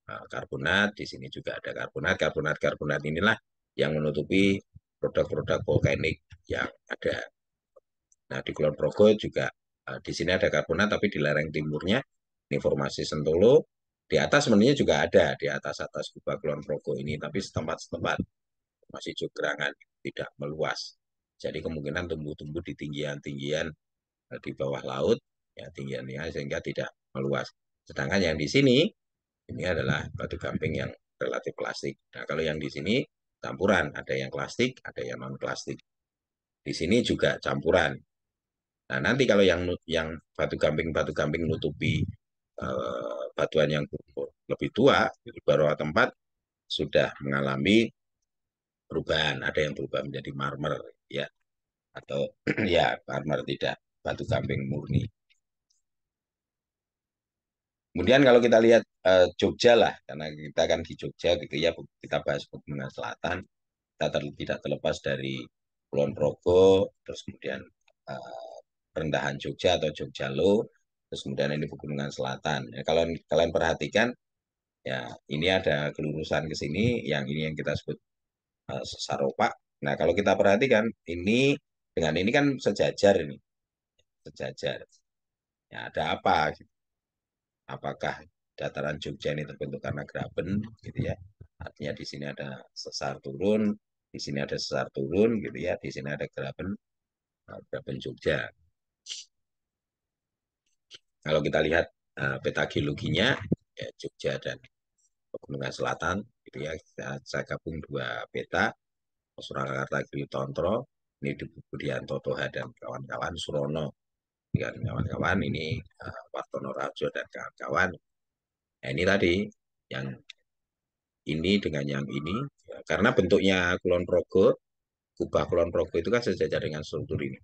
karbonat. Di sini juga ada karbonat. Karbonat inilah yang menutupi produk-produk vulkanik yang ada. Nah, di Kulon Progo juga di sini ada karbonat, tapi di lereng timurnya ini formasi Sentolo. Di atas sebenarnya juga ada, di atas Kubah Kulon Progo ini, tapi setempat-setempat masih jograngan, tidak meluas. Jadi kemungkinan tumbuh-tumbuh di tinggian-tinggian di bawah laut, ya tinggiannya sehingga tidak meluas. Sedangkan yang di sini, ini adalah batu gamping yang relatif klasik. Nah, kalau yang di sini campuran, ada yang klasik, ada yang non-klasik. Di sini juga campuran. Nah, nanti kalau yang batu gamping nutupi batuan yang lebih tua di beberapa tempat sudah mengalami perubahan. Ada yang berubah menjadi marmer, ya, atau ya marmer tidak batu gamping murni. Kemudian kalau kita lihat Jogja lah, karena kita kan di Jogja gitu ya, kita bahas Pegunungan Selatan, kita tidak terlepas dari Kulon Progo, terus kemudian rendahan Jogja atau Jogja Low, terus kemudian ini Pegunungan Selatan. Ya, kalau kalian perhatikan, ya ini ada kelurusan ke sini, yang ini yang kita sebut sesar opak. Nah, kalau kita perhatikan, ini dengan ini kan sejajar ini, sejajar. Ya, ada apa? Apakah dataran Jogja ini terbentuk karena graben, gitu ya? Artinya di sini ada sesar turun, di sini ada sesar turun, gitu ya? Di sini ada graben Jogja. Kalau kita lihat peta geologinya, ya, Jogja dan Pegunungan Selatan, gitu ya, saya gabung dua peta, Surakarta Gili Tontro, ini di Budianto Toha dan kawan-kawan, Surono dan kawan-kawan, ini Wartono Rajo dan kawan-kawan. Nah, ini tadi yang ini dengan yang ini, ya, karena bentuknya Kulon Progo, kubah Kulon Progo itu kan sejajar dengan struktur ini.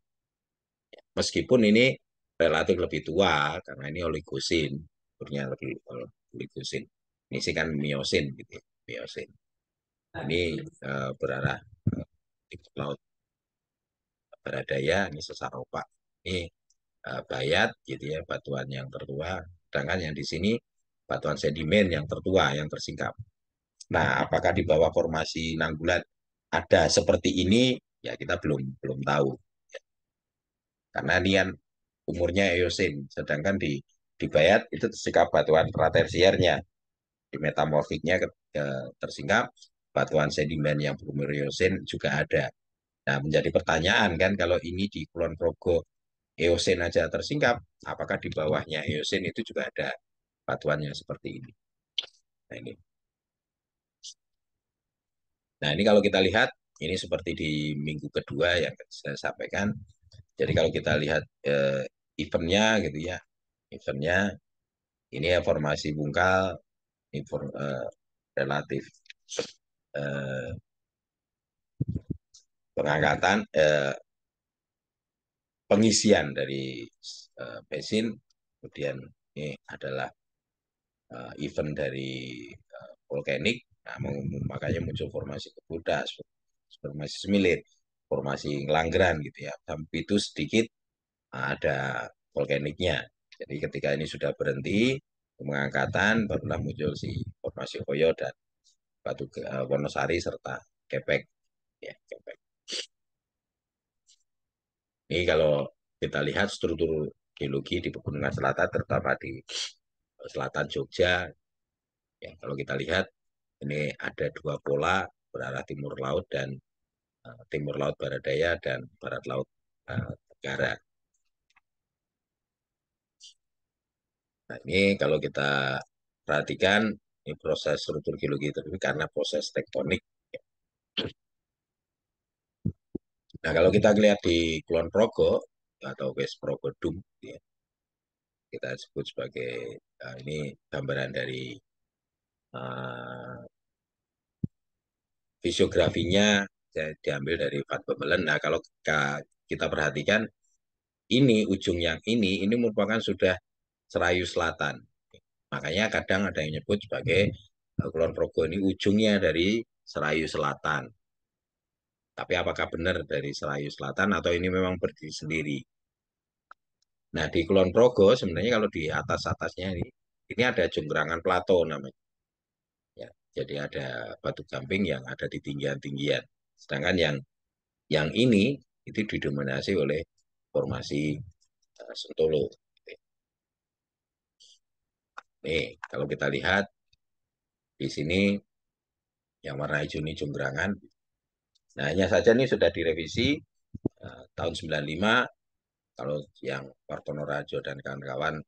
Meskipun ini relatif lebih tua, karena ini Oligosin, strukturnya lebih Oligosin. Ini sih kan Miosin, gitu ya, Miosin. Ini berarah di laut barat daya, ini sesar opak. Ini bayat, gitu ya, batuan yang tertua. Sedangkan yang di sini batuan sedimen yang tertua, yang tersingkap. Nah, apakah di bawah formasi Nanggulan ada seperti ini? Ya kita belum belum tahu. Karena ini kan umurnya Eosin, sedangkan di Bayat itu tersikap batuan pratersiernya. Di metamorfiknya tersingkap batuan sedimen yang berumur Eosin juga ada. Nah, menjadi pertanyaan kan kalau ini di Kulon Progo Eosen aja tersingkap, apakah di bawahnya Eosen itu juga ada batuannya seperti ini? Nah, ini. Nah, ini kalau kita lihat, ini seperti di minggu kedua yang saya sampaikan. Jadi kalau kita lihat eventnya gitu ya, eventnya ini ya formasi bungkal, relatif eh, pengangkatan, pengisian dari basin, kemudian ini adalah event dari volkanik, nah, makanya muncul formasi Kebudas, formasi Semilir, formasi Ngelanggeran gitu ya. Sampai itu sedikit ada volkaniknya. Jadi ketika ini sudah berhenti pengangkatan, barulah muncul si formasi Oyo dan Batu Wonosari serta Kepek. Ya, Kepek. Ini kalau kita lihat struktur geologi di Pegunungan Selatan, terutama di selatan Jogja, ya kalau kita lihat ini ada dua pola berarah timur laut dan timur laut barat daya dan barat laut tenggara. Nah, ini kalau kita perhatikan ini proses struktur geologi itu karena proses tektonik. Nah, kalau kita lihat di Kulon Progo atau West Progodum, ya, kita sebut sebagai ini gambaran dari uh, fisiografinya diambil dari Van Bemmelen. Nah, kalau kita perhatikan ini ujung yang ini merupakan sudah Serayu Selatan. Makanya kadang ada yang nyebut sebagai Kulon Progo ini ujungnya dari Serayu Selatan. Tapi apakah benar dari Serayu Selatan atau ini memang berdiri sendiri? Nah, di Kulon Progo sebenarnya kalau di atas-atasnya ini ada Jonggrangan Plato namanya. Ya, jadi ada batu gamping yang ada di tinggian-tinggian. Sedangkan yang ini itu didominasi oleh formasi Sentolo. Nih, kalau kita lihat di sini yang warna hijau ini Jonggrangan. Nah, hanya saja ini sudah direvisi tahun 95. Kalau yang Wartono Rajo dan kawan-kawan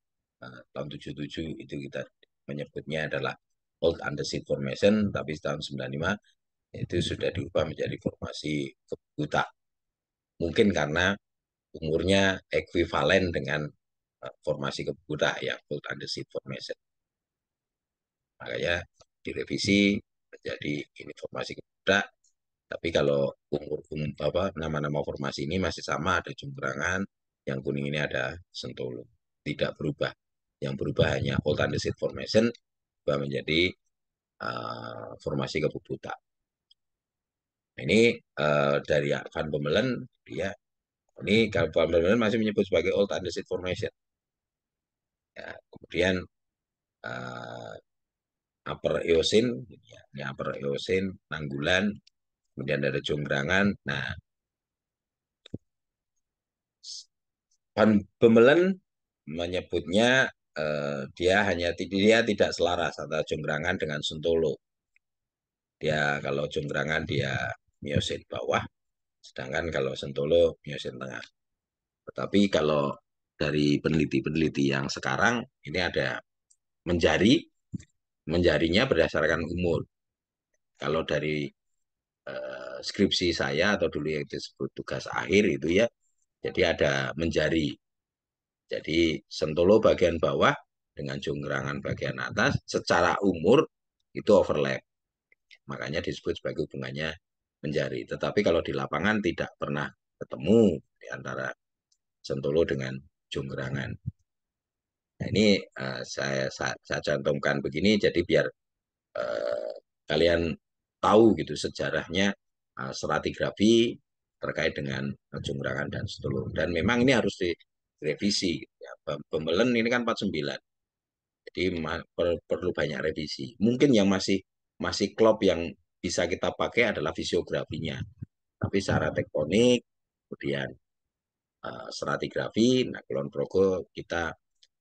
tahun 77 itu kita menyebutnya adalah Old Andesit Formation, tapi tahun 95 itu sudah diubah menjadi formasi Kebuta. Mungkin karena umurnya ekuivalen dengan formasi Kebuta ya, Old Andesit Formation. Makanya direvisi menjadi ini formasi Kebuta. Tapi kalau apa nama-nama formasi ini masih sama, ada Jonggrangan, yang kuning ini ada Sentolo, tidak berubah. Yang berubah hanya Old Andesit Formation berubah menjadi formasi Kebubuta. Ini dari Van Bemmelen, dia ini kalau Van Bemmelen masih menyebut sebagai Old Andesit Formation. Ya, kemudian uh, Upper Eocene, ya, ini Upper Eocene, Nanggulan, kemudian ada Jonggrangan. Nah, Van Bemmelen menyebutnya dia tidak selaras atau Jonggrangan dengan Sentolo. Dia kalau Jonggrangan dia Miosin bawah, sedangkan kalau Sentolo Miosin tengah. Tetapi kalau dari peneliti-peneliti yang sekarang ini ada menjari, menjarinya berdasarkan umur. Kalau dari skripsi saya atau dulu yang disebut tugas akhir itu ya, jadi ada menjari. Jadi Sentolo bagian bawah dengan Jonggrangan bagian atas secara umur itu overlap. Makanya disebut sebagai hubungannya menjari. Tetapi kalau di lapangan tidak pernah ketemu di antara Sentolo dengan Jonggrangan. Nah, ini saya cantumkan begini jadi biar uh, kalian tahu gitu sejarahnya stratigrafi terkait dengan Jonggrangan dan Sentolo. Dan memang ini harus direvisi. Ya, Pembelen ini kan 49. Jadi perlu banyak revisi. Mungkin yang masih klop yang bisa kita pakai adalah fisiografinya. Tapi secara tektonik, kemudian stratigrafi, nah Kulon Progo kita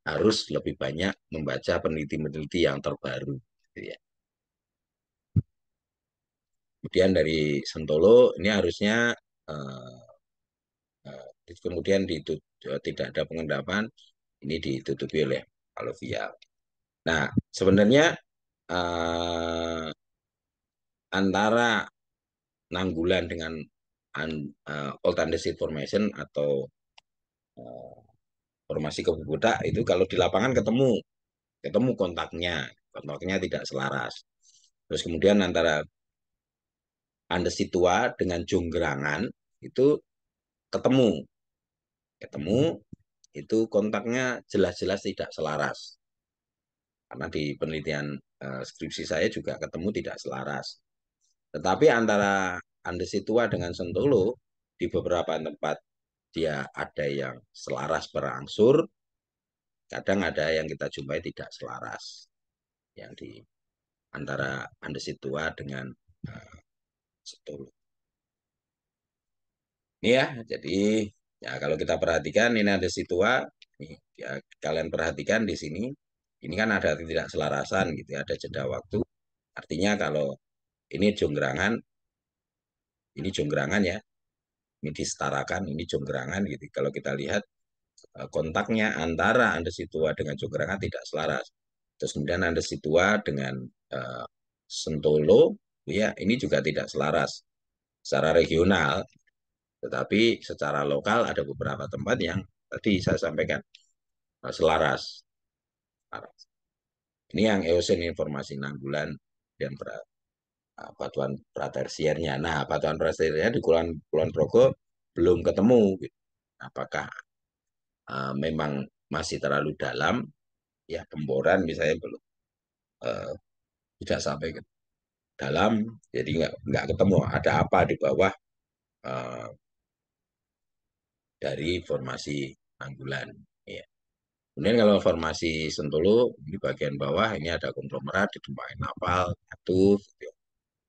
harus lebih banyak membaca peneliti-peneliti yang terbaru. Gitu ya. Kemudian dari Sentolo ini harusnya eh, kemudian tidak ada pengendapan, ini ditutupi oleh aluvial. Nah, sebenarnya eh, antara Nanggulan dengan Old Andesit Formation atau eh, formasi Kebubutak itu kalau di lapangan ketemu ketemu kontaknya tidak selaras. Terus kemudian antara Andesit Tua dengan Jonggrangan itu ketemu ketemu itu kontaknya jelas-jelas tidak selaras. Karena di penelitian skripsi saya juga ketemu tidak selaras. Tetapi antara Andesitua dengan Sentolo di beberapa tempat dia ada yang selaras berangsur, kadang ada yang kita jumpai tidak selaras. Yang di antara Andesitua dengan Sentolo. Ini ya, jadi ya kalau kita perhatikan ini Andesitua, nih, ya, kalian perhatikan di sini, ini kan ada ketidakselarasan gitu ya, ada jeda waktu. Artinya kalau ini jonggrangan ya, ini disetarakan, ini jonggrangan gitu. Kalau kita lihat kontaknya antara Andesitua dengan Jonggranga tidak selaras. Terus kemudian Andesitua dengan uh, Sentolo, ya ini juga tidak selaras secara regional, tetapi secara lokal ada beberapa tempat yang tadi saya sampaikan selaras. Ini yang Eosen informasi Nanggulan dan batuan pratersiernya. Nah, batuan pratersiernya di Kulon Progo belum ketemu. Apakah memang masih terlalu dalam, ya pemboran misalnya belum uh, tidak sampai ke dalam, jadi nggak ketemu ada apa di bawah uh, dari formasi Anggulan. Ya. Kemudian kalau formasi Sentolo, di bagian bawah ini ada konglomerat ditumpahin napal, batu, gitu.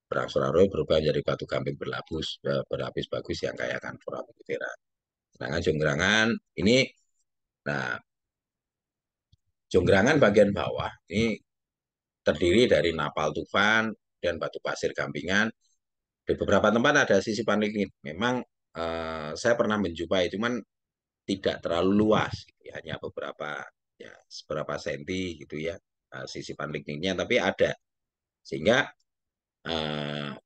Berangsur-angsur berubah menjadi batu gamping berlapis bagus yang kaya akan foraminifera. Sedangkan Jonggrangan ini, nah Jonggrangan bagian bawah ini terdiri dari napal tufan dan batu pasir gampingan. Di beberapa tempat ada sisipan lignit. Memang saya pernah menjumpai, cuman tidak terlalu luas, gitu ya. Hanya beberapa ya seberapa senti gitu ya sisipan lignitnya, tapi ada sehingga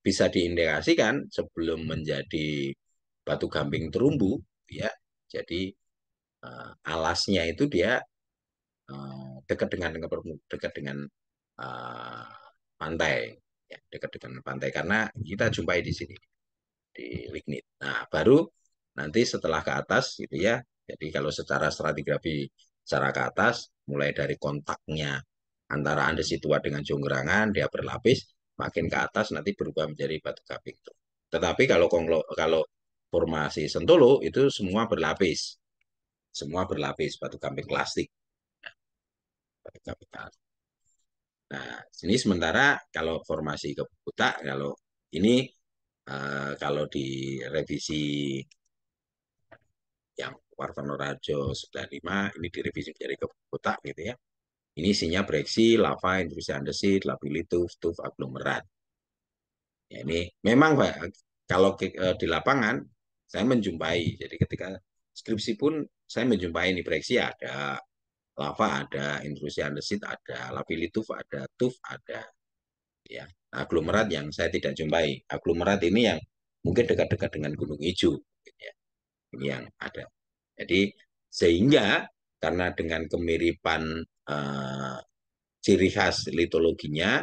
bisa diindikasikan sebelum menjadi batu gamping terumbu, ya. Jadi alasnya itu dia dekat dengan uh, pantai, ya, dekat dengan pantai karena kita jumpai di sini di lignit. Nah, baru nanti setelah ke atas gitu ya. Jadi kalau secara stratigrafi secara ke atas, mulai dari kontaknya antara andesitua dengan Jonggerangan, dia berlapis, makin ke atas nanti berubah menjadi batu kaping. Tetapi kalau formasi Sentolo itu semua berlapis batu gamping klasik. Batu gamping klasik. Nah, sini sementara kalau formasi Keputak, kalau ini kalau di revisi yang Wartono Rajo 95 ini direvisi menjadi Keputak gitu ya. Ini isinya breksi, lava, intrusi andesit, lapilituf, tuf, aglomerat. Ya, ini memang Pak, kalau di lapangan saya menjumpai, jadi ketika skripsi pun saya menjumpai ini breksi ada, lava ada, intrusi andesit ada, lapilituf ada, tuf ada. Ya, aglomerat yang saya tidak jumpai. Aglomerat ini yang mungkin dekat-dekat dengan Gunung Hijau. Ya. Ini yang ada. Jadi sehingga karena dengan kemiripan ciri khas litologinya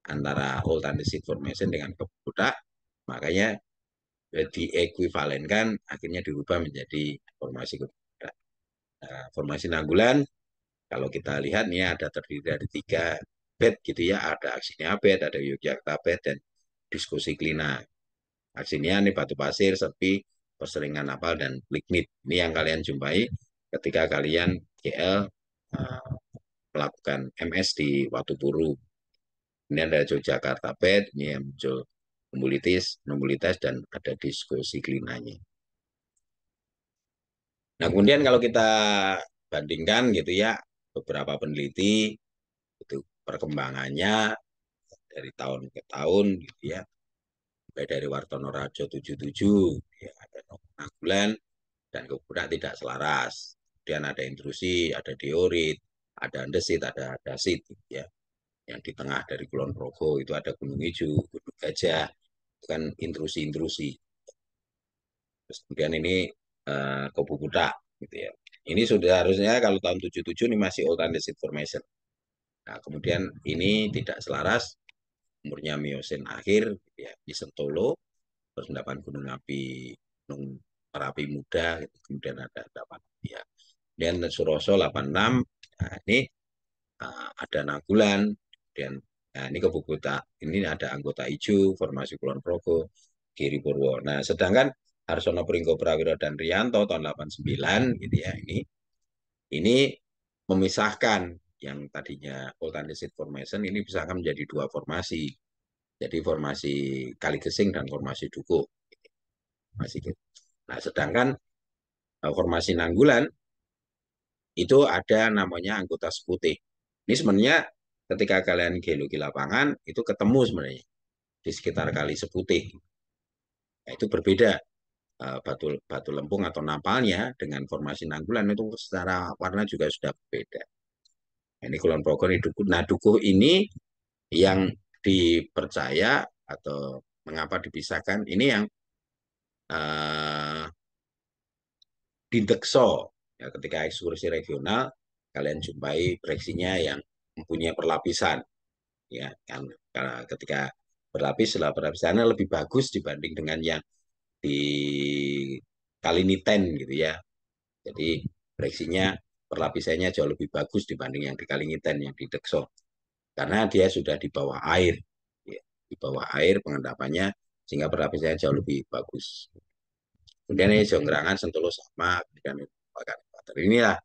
antara Old Andesit Formation dengan Kebudak, makanya diekuivalenkan akhirnya dirubah menjadi formasi Kebudak. Nah, formasi Nanggulan kalau kita lihat ini ada terdiri dari 3 bed gitu ya, ada Aksinia bed, ada Yogyakarta bed, dan diskusi klina. Aksinia ini batu pasir, sepi, perseringan napal, dan lignit. Ini yang kalian jumpai ketika kalian GL melakukan MS di Watupuru. Ini ada Yogyakarta bed, ini yang muncul numbulitis, dan ada diskusi klinanya. Nah, kemudian kalau kita bandingkan gitu ya, beberapa peneliti itu perkembangannya dari tahun ke tahun gitu ya. mulai dari Wartono Rajo 77, ya, ada Nagulan, dan kemudian tidak selaras. Kemudian ada intrusi, ada diorit, ada andesit, ada dasit, ya. Yang di tengah dari Kulon Progo itu ada Gunung Ijo, Gunung Gajah, itu kan intrusi-intrusi. Terus kemudian ini Kobu Budak, gitu ya. Ini sudah harusnya kalau tahun 77 ini masih old andesit formation. Nah, kemudian ini tidak selaras, umurnya Miosen akhir, gitu ya, di Sentolo, terus mendapat gunung api, gunung Merapi muda, gitu. Kemudian ada 8 ya. Kemudian Suroso 86, nah ini ada Nagulan, kemudian nah ini Kebukuta, ini ada anggota Ijo, formasi Kulon Progo, Giri Purwo. Nah, sedangkan Harsono Pringgo Prawiro dan Rianto tahun 89 gitu ya, ini memisahkan yang tadinya Old Andesit Formation ini misalkan menjadi dua formasi. Jadi formasi Kaligesing dan formasi Dukuh. Masih. Nah, sedangkan formasi Nanggulan itu ada namanya anggota Seputih. Ini sebenarnya ketika kalian geologi lapangan itu ketemu sebenarnya di sekitar Kali Seputih. Nah, itu berbeda batu batu lempung atau napalnya dengan formasi Nanggulan itu secara warna juga sudah berbeda. Nah, ini Kulon Progo ini Dukuh. Nah, Dukuh ini yang dipercaya atau mengapa dipisahkan ini yang uh, di Dekso ya, ketika ekskursi regional kalian jumpai breksinya yang mempunyai perlapisan ya kan ketika berlapis setelah perlapisannya lebih bagus dibanding dengan yang di Kaliniten gitu ya. Jadi breksinya perlapisannya jauh lebih bagus dibanding yang di Kaliniten yang di Dekso karena dia sudah di bawah air ya. Di bawah air pengendapannya sehingga perlapisannya jauh lebih bagus. Kemudian ini Jongrangan Sentolo sama kemudian inilah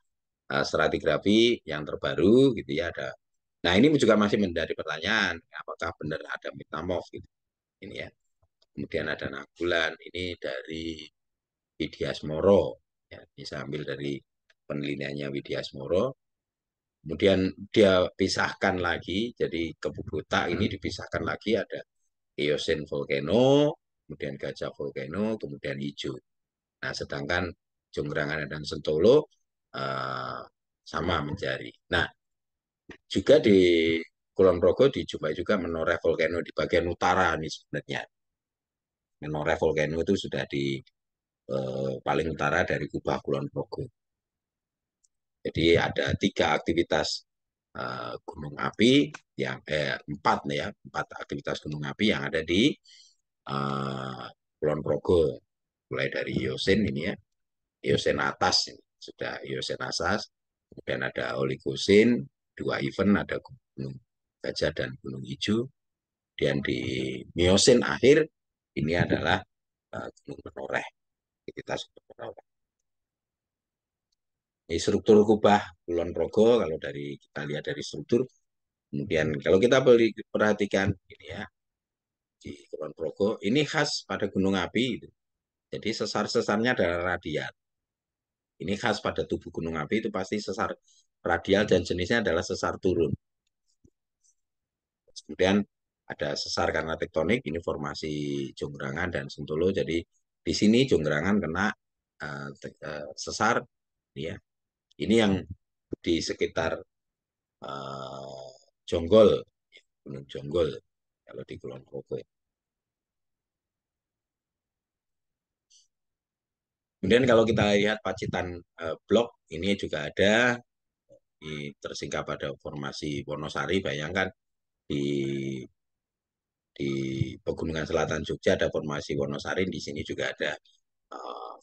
stratigrafi yang terbaru gitu ya ada. Nah ini juga masih menjadi pertanyaan apakah benar ada metamorf gitu ini ya. Kemudian ada Nagulan ini dari Widias Moro ya, bisa ambil dari penelitiannya Widias Moro. Kemudian dia pisahkan lagi jadi Kebubuta ini dipisahkan lagi ada Eosin Volcano, kemudian Gajah Volcano, kemudian Hijau. Nah sedangkan Jongrangan dan Sentolo sama mencari. Nah juga di Kulon Progo dijumpai juga Menoreh Volcano di bagian utara nih sebenarnya. Menoreh Volcano itu sudah di paling utara dari Kubah Kulon Progo. Jadi ada 3 aktivitas gunung api yang empat nih ya, 4 aktivitas gunung api yang ada di Kulon Progo. Mulai dari Yosin ini ya, Yosin atas ini. Sudah Yosin atas, kemudian ada Oligosin, 2 event ada Gunung Gajah dan Gunung Hijau. Dan di Miosin akhir ini adalah Gunung Menoreh, aktivitas Gunung Menoreh. Ini struktur kubah Kulon Progo kalau dari kita lihat dari struktur. Kemudian kalau kita perhatikan ini ya di Kulon Progo ini khas pada gunung api. Jadi sesar-sesarnya adalah radial. Ini khas pada tubuh gunung api itu pasti sesar radial dan jenisnya adalah sesar turun. Kemudian ada sesar karena tektonik, ini formasi Jongrangan dan Sentolo. Jadi di sini Jongrangan kena sesar, ya. Ini yang di sekitar Jonggol, Gunung Jonggol, kalau di Kulon Progo. Kemudian kalau kita lihat Pacitan Blok, ini juga ada tersingkap pada formasi Wonosari. Bayangkan di di Pegunungan Selatan Jogja ada formasi Wonosari, di sini juga ada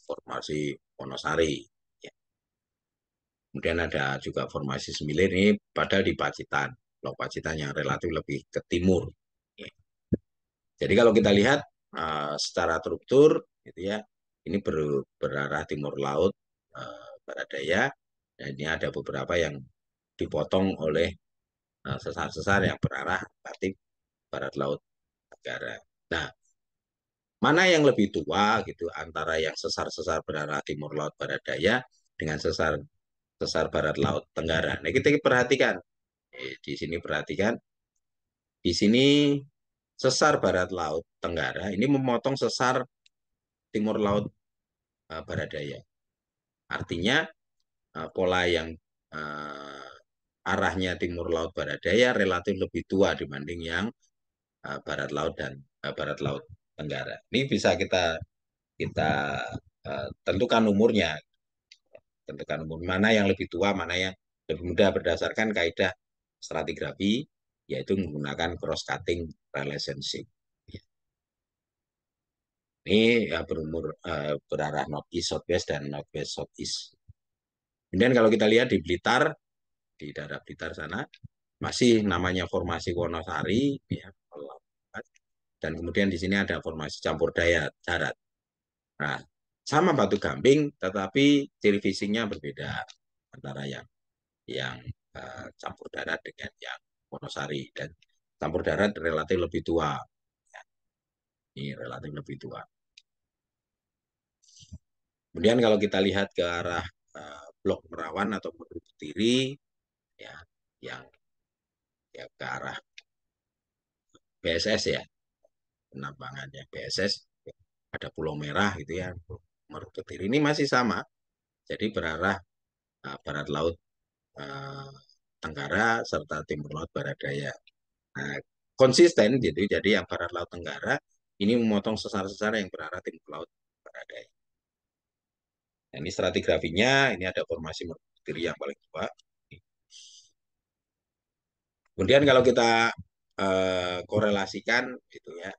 formasi Wonosari. Ya. Kemudian ada juga formasi Semilir ini padahal di Pacitan, Blok Pacitan yang relatif lebih ke timur. Ya. Jadi kalau kita lihat secara struktur, gitu ya, ini berarah timur laut, barat daya. Dan ini ada beberapa yang dipotong oleh sesar-sesar yang berarah relatif barat laut negara. Nah, mana yang lebih tua gitu antara yang sesar-sesar berarah timur laut barat daya dengan sesar sesar barat laut tenggara. Nah, kita perhatikan di sini perhatikan di sini sesar barat laut Tenggara ini memotong sesar timur laut barat daya. Artinya pola yang arahnya timur laut barat daya relatif lebih tua dibanding yang barat laut dan barat laut Tenggara. Ini bisa kita kita tentukan umurnya, tentukan umur mana yang lebih tua, mana yang lebih muda berdasarkan kaidah stratigrafi, yaitu menggunakan cross-cutting relationship. Ini berumur berarah northeast southwest dan northwest southeast. Kemudian kalau kita lihat di Blitar, di daerah Blitar sana, masih namanya formasi Wonosari, ya, dan kemudian di sini ada formasi campur daya darat. Nah, sama Batu Gamping, tetapi ciri fisiknya berbeda antara yang campur darat dengan yang Wonosari, dan campur darat relatif lebih tua. Ini relatif lebih tua. Kemudian kalau kita lihat ke arah Blok Merawan atau Meru Betiri, ya, yang ya ke arah BSS ya, penambangannya BSS, ada Pulau Merah gitu ya, Meru Betiri ini masih sama, jadi berarah barat laut uh, Tenggara serta timur laut barat daya. Nah, konsisten gitu, jadi yang barat laut Tenggara ini memotong sesar-sesar yang berarah timur laut barat daya. Nah, ini stratigrafinya, ini ada formasi Meru Betiri yang paling tua. Kemudian kalau kita korelasikan gitu ya,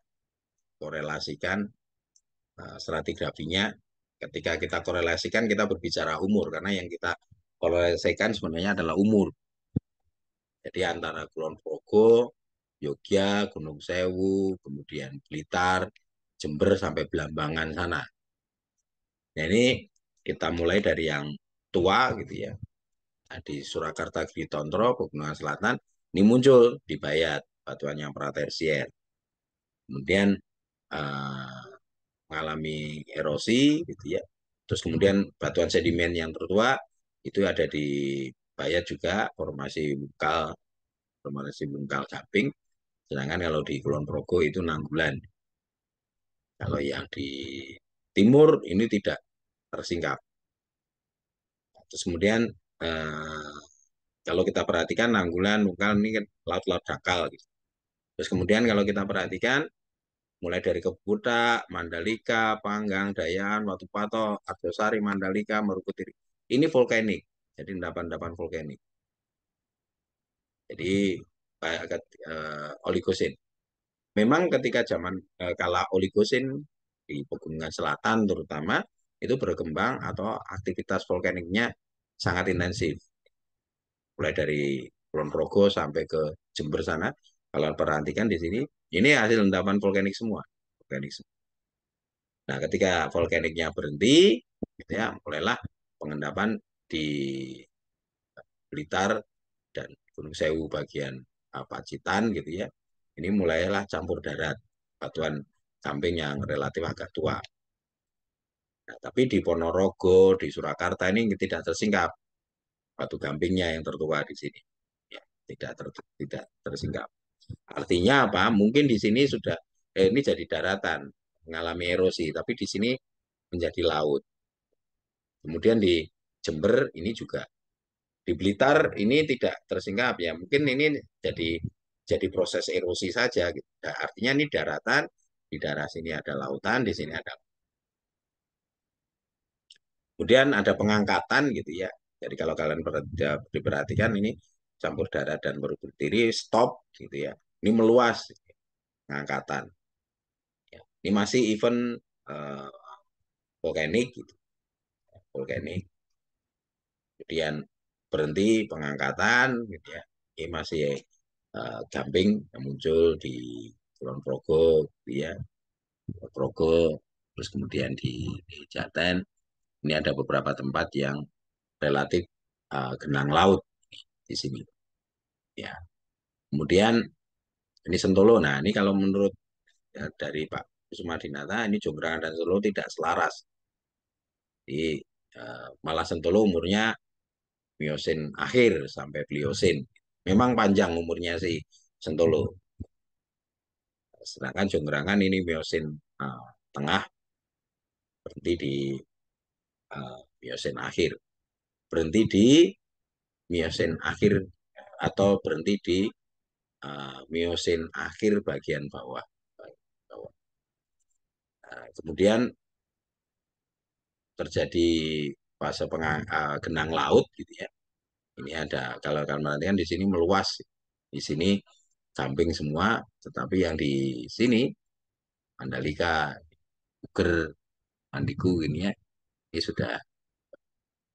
korelasikan stratigrafinya, ketika kita korelasikan kita berbicara umur karena yang kita korelasikan sebenarnya adalah umur. Jadi antara Kulon Progo, Yogyakarta, Gunung Sewu, kemudian Blitar, Jember sampai Belambangan sana. Nah, ini kita mulai dari yang tua gitu ya. Nah, di Surakarta Giri Tondro, Pegunungan Selatan, ini muncul di Bayat, batuan yang pratersier. Kemudian uh, mengalami erosi gitu ya. Terus kemudian batuan sedimen yang tertua itu ada di Bayat juga, formasi bungkal Gaping. Sedangkan kalau di Kulon Progo itu Nanggulan. Kalau yang di timur ini tidak tersingkap. Terus kemudian eh, kalau kita perhatikan Nanggulan, Nungkal ini kan laut-laut dangkal gitu. Terus kemudian kalau kita perhatikan mulai dari Kebuta, Mandalika, Panggang, Dayan, Watu Pato, Argosari, Mandalika, Marukutiri. Ini volkanik, jadi endapan-endapan volkanik. Jadi oligosin. Memang ketika zaman kala oligosin di Pegunungan Selatan terutama itu berkembang atau aktivitas volkaniknya sangat intensif. Mulai dari Kulon Progo sampai ke Jember sana, kalau perhatikan di sini, ini hasil endapan volkanik semua. Volkanik semua. Nah, ketika volkaniknya berhenti, gitu ya, mulailah pengendapan di Blitar dan Gunung Sewu bagian Pacitan gitu ya. Ini mulailah campur darat, batuan camping yang relatif agak tua. Nah, tapi di Ponorogo, di Surakarta ini tidak tersingkap batu gampingnya yang tertua di sini. Ya, tidak tersingkap. Artinya apa? Mungkin di sini sudah ini jadi daratan, mengalami erosi, tapi di sini menjadi laut. Kemudian di Jember ini juga, di Blitar ini tidak tersingkap ya. Mungkin ini jadi proses erosi saja gitu. Nah, artinya ini daratan, di daerah sini ada lautan, di sini ada. Kemudian ada pengangkatan gitu ya. Jadi kalau kalian diperhatikan ini campur darat dan berdiri stop gitu ya. Ini meluas pengangkatan. Ya. Ini masih event uh, volkanik gitu. Volkanik. Kemudian berhenti pengangkatan gitu ya. Ini masih gamping yang muncul di Kulon Progo gitu ya. Progo, terus kemudian di Jaten. Ini ada beberapa tempat yang relatif genang laut di sini. Ya, kemudian ini Sentolo. Nah, ini kalau menurut ya, dari Pak Sumadinata, ini Jonggrang dan Solo tidak selaras. Jadi malah Sentolo umurnya Miosin akhir sampai Pliocene. Memang panjang umurnya sih Sentolo. Sedangkan Jonggranggan ini Miosin tengah, berhenti di Miosin akhir. Berhenti di Miosin akhir atau berhenti di Miosin akhir bagian bawah. Nah, kemudian terjadi fase genang laut gitu ya. Ini ada, kalau kalian perhatikan di sini meluas, di sini samping semua, tetapi yang di sini Mandalika, Puger, Mandiku ini ya, ini sudah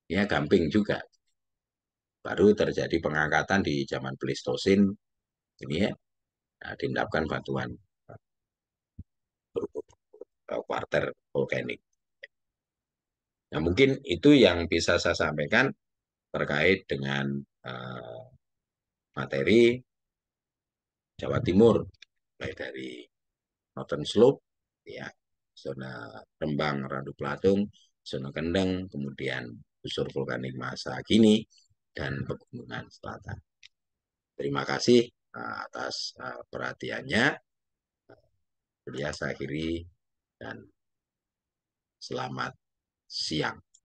ya gamping juga. Baru terjadi pengangkatan di zaman Pleistosen ini ya, nah, diendapkan batuan kuarter volkanik. Nah, mungkin itu yang bisa saya sampaikan terkait dengan uh, materi Jawa Timur, mulai dari Northern Slope, ya, zona Rembang, Randu Pelatung, zona Kendeng, kemudian busur vulkanik masa kini, dan pegunungan selatan. Terima kasih atas perhatiannya. Saya akhiri dan selamat siang.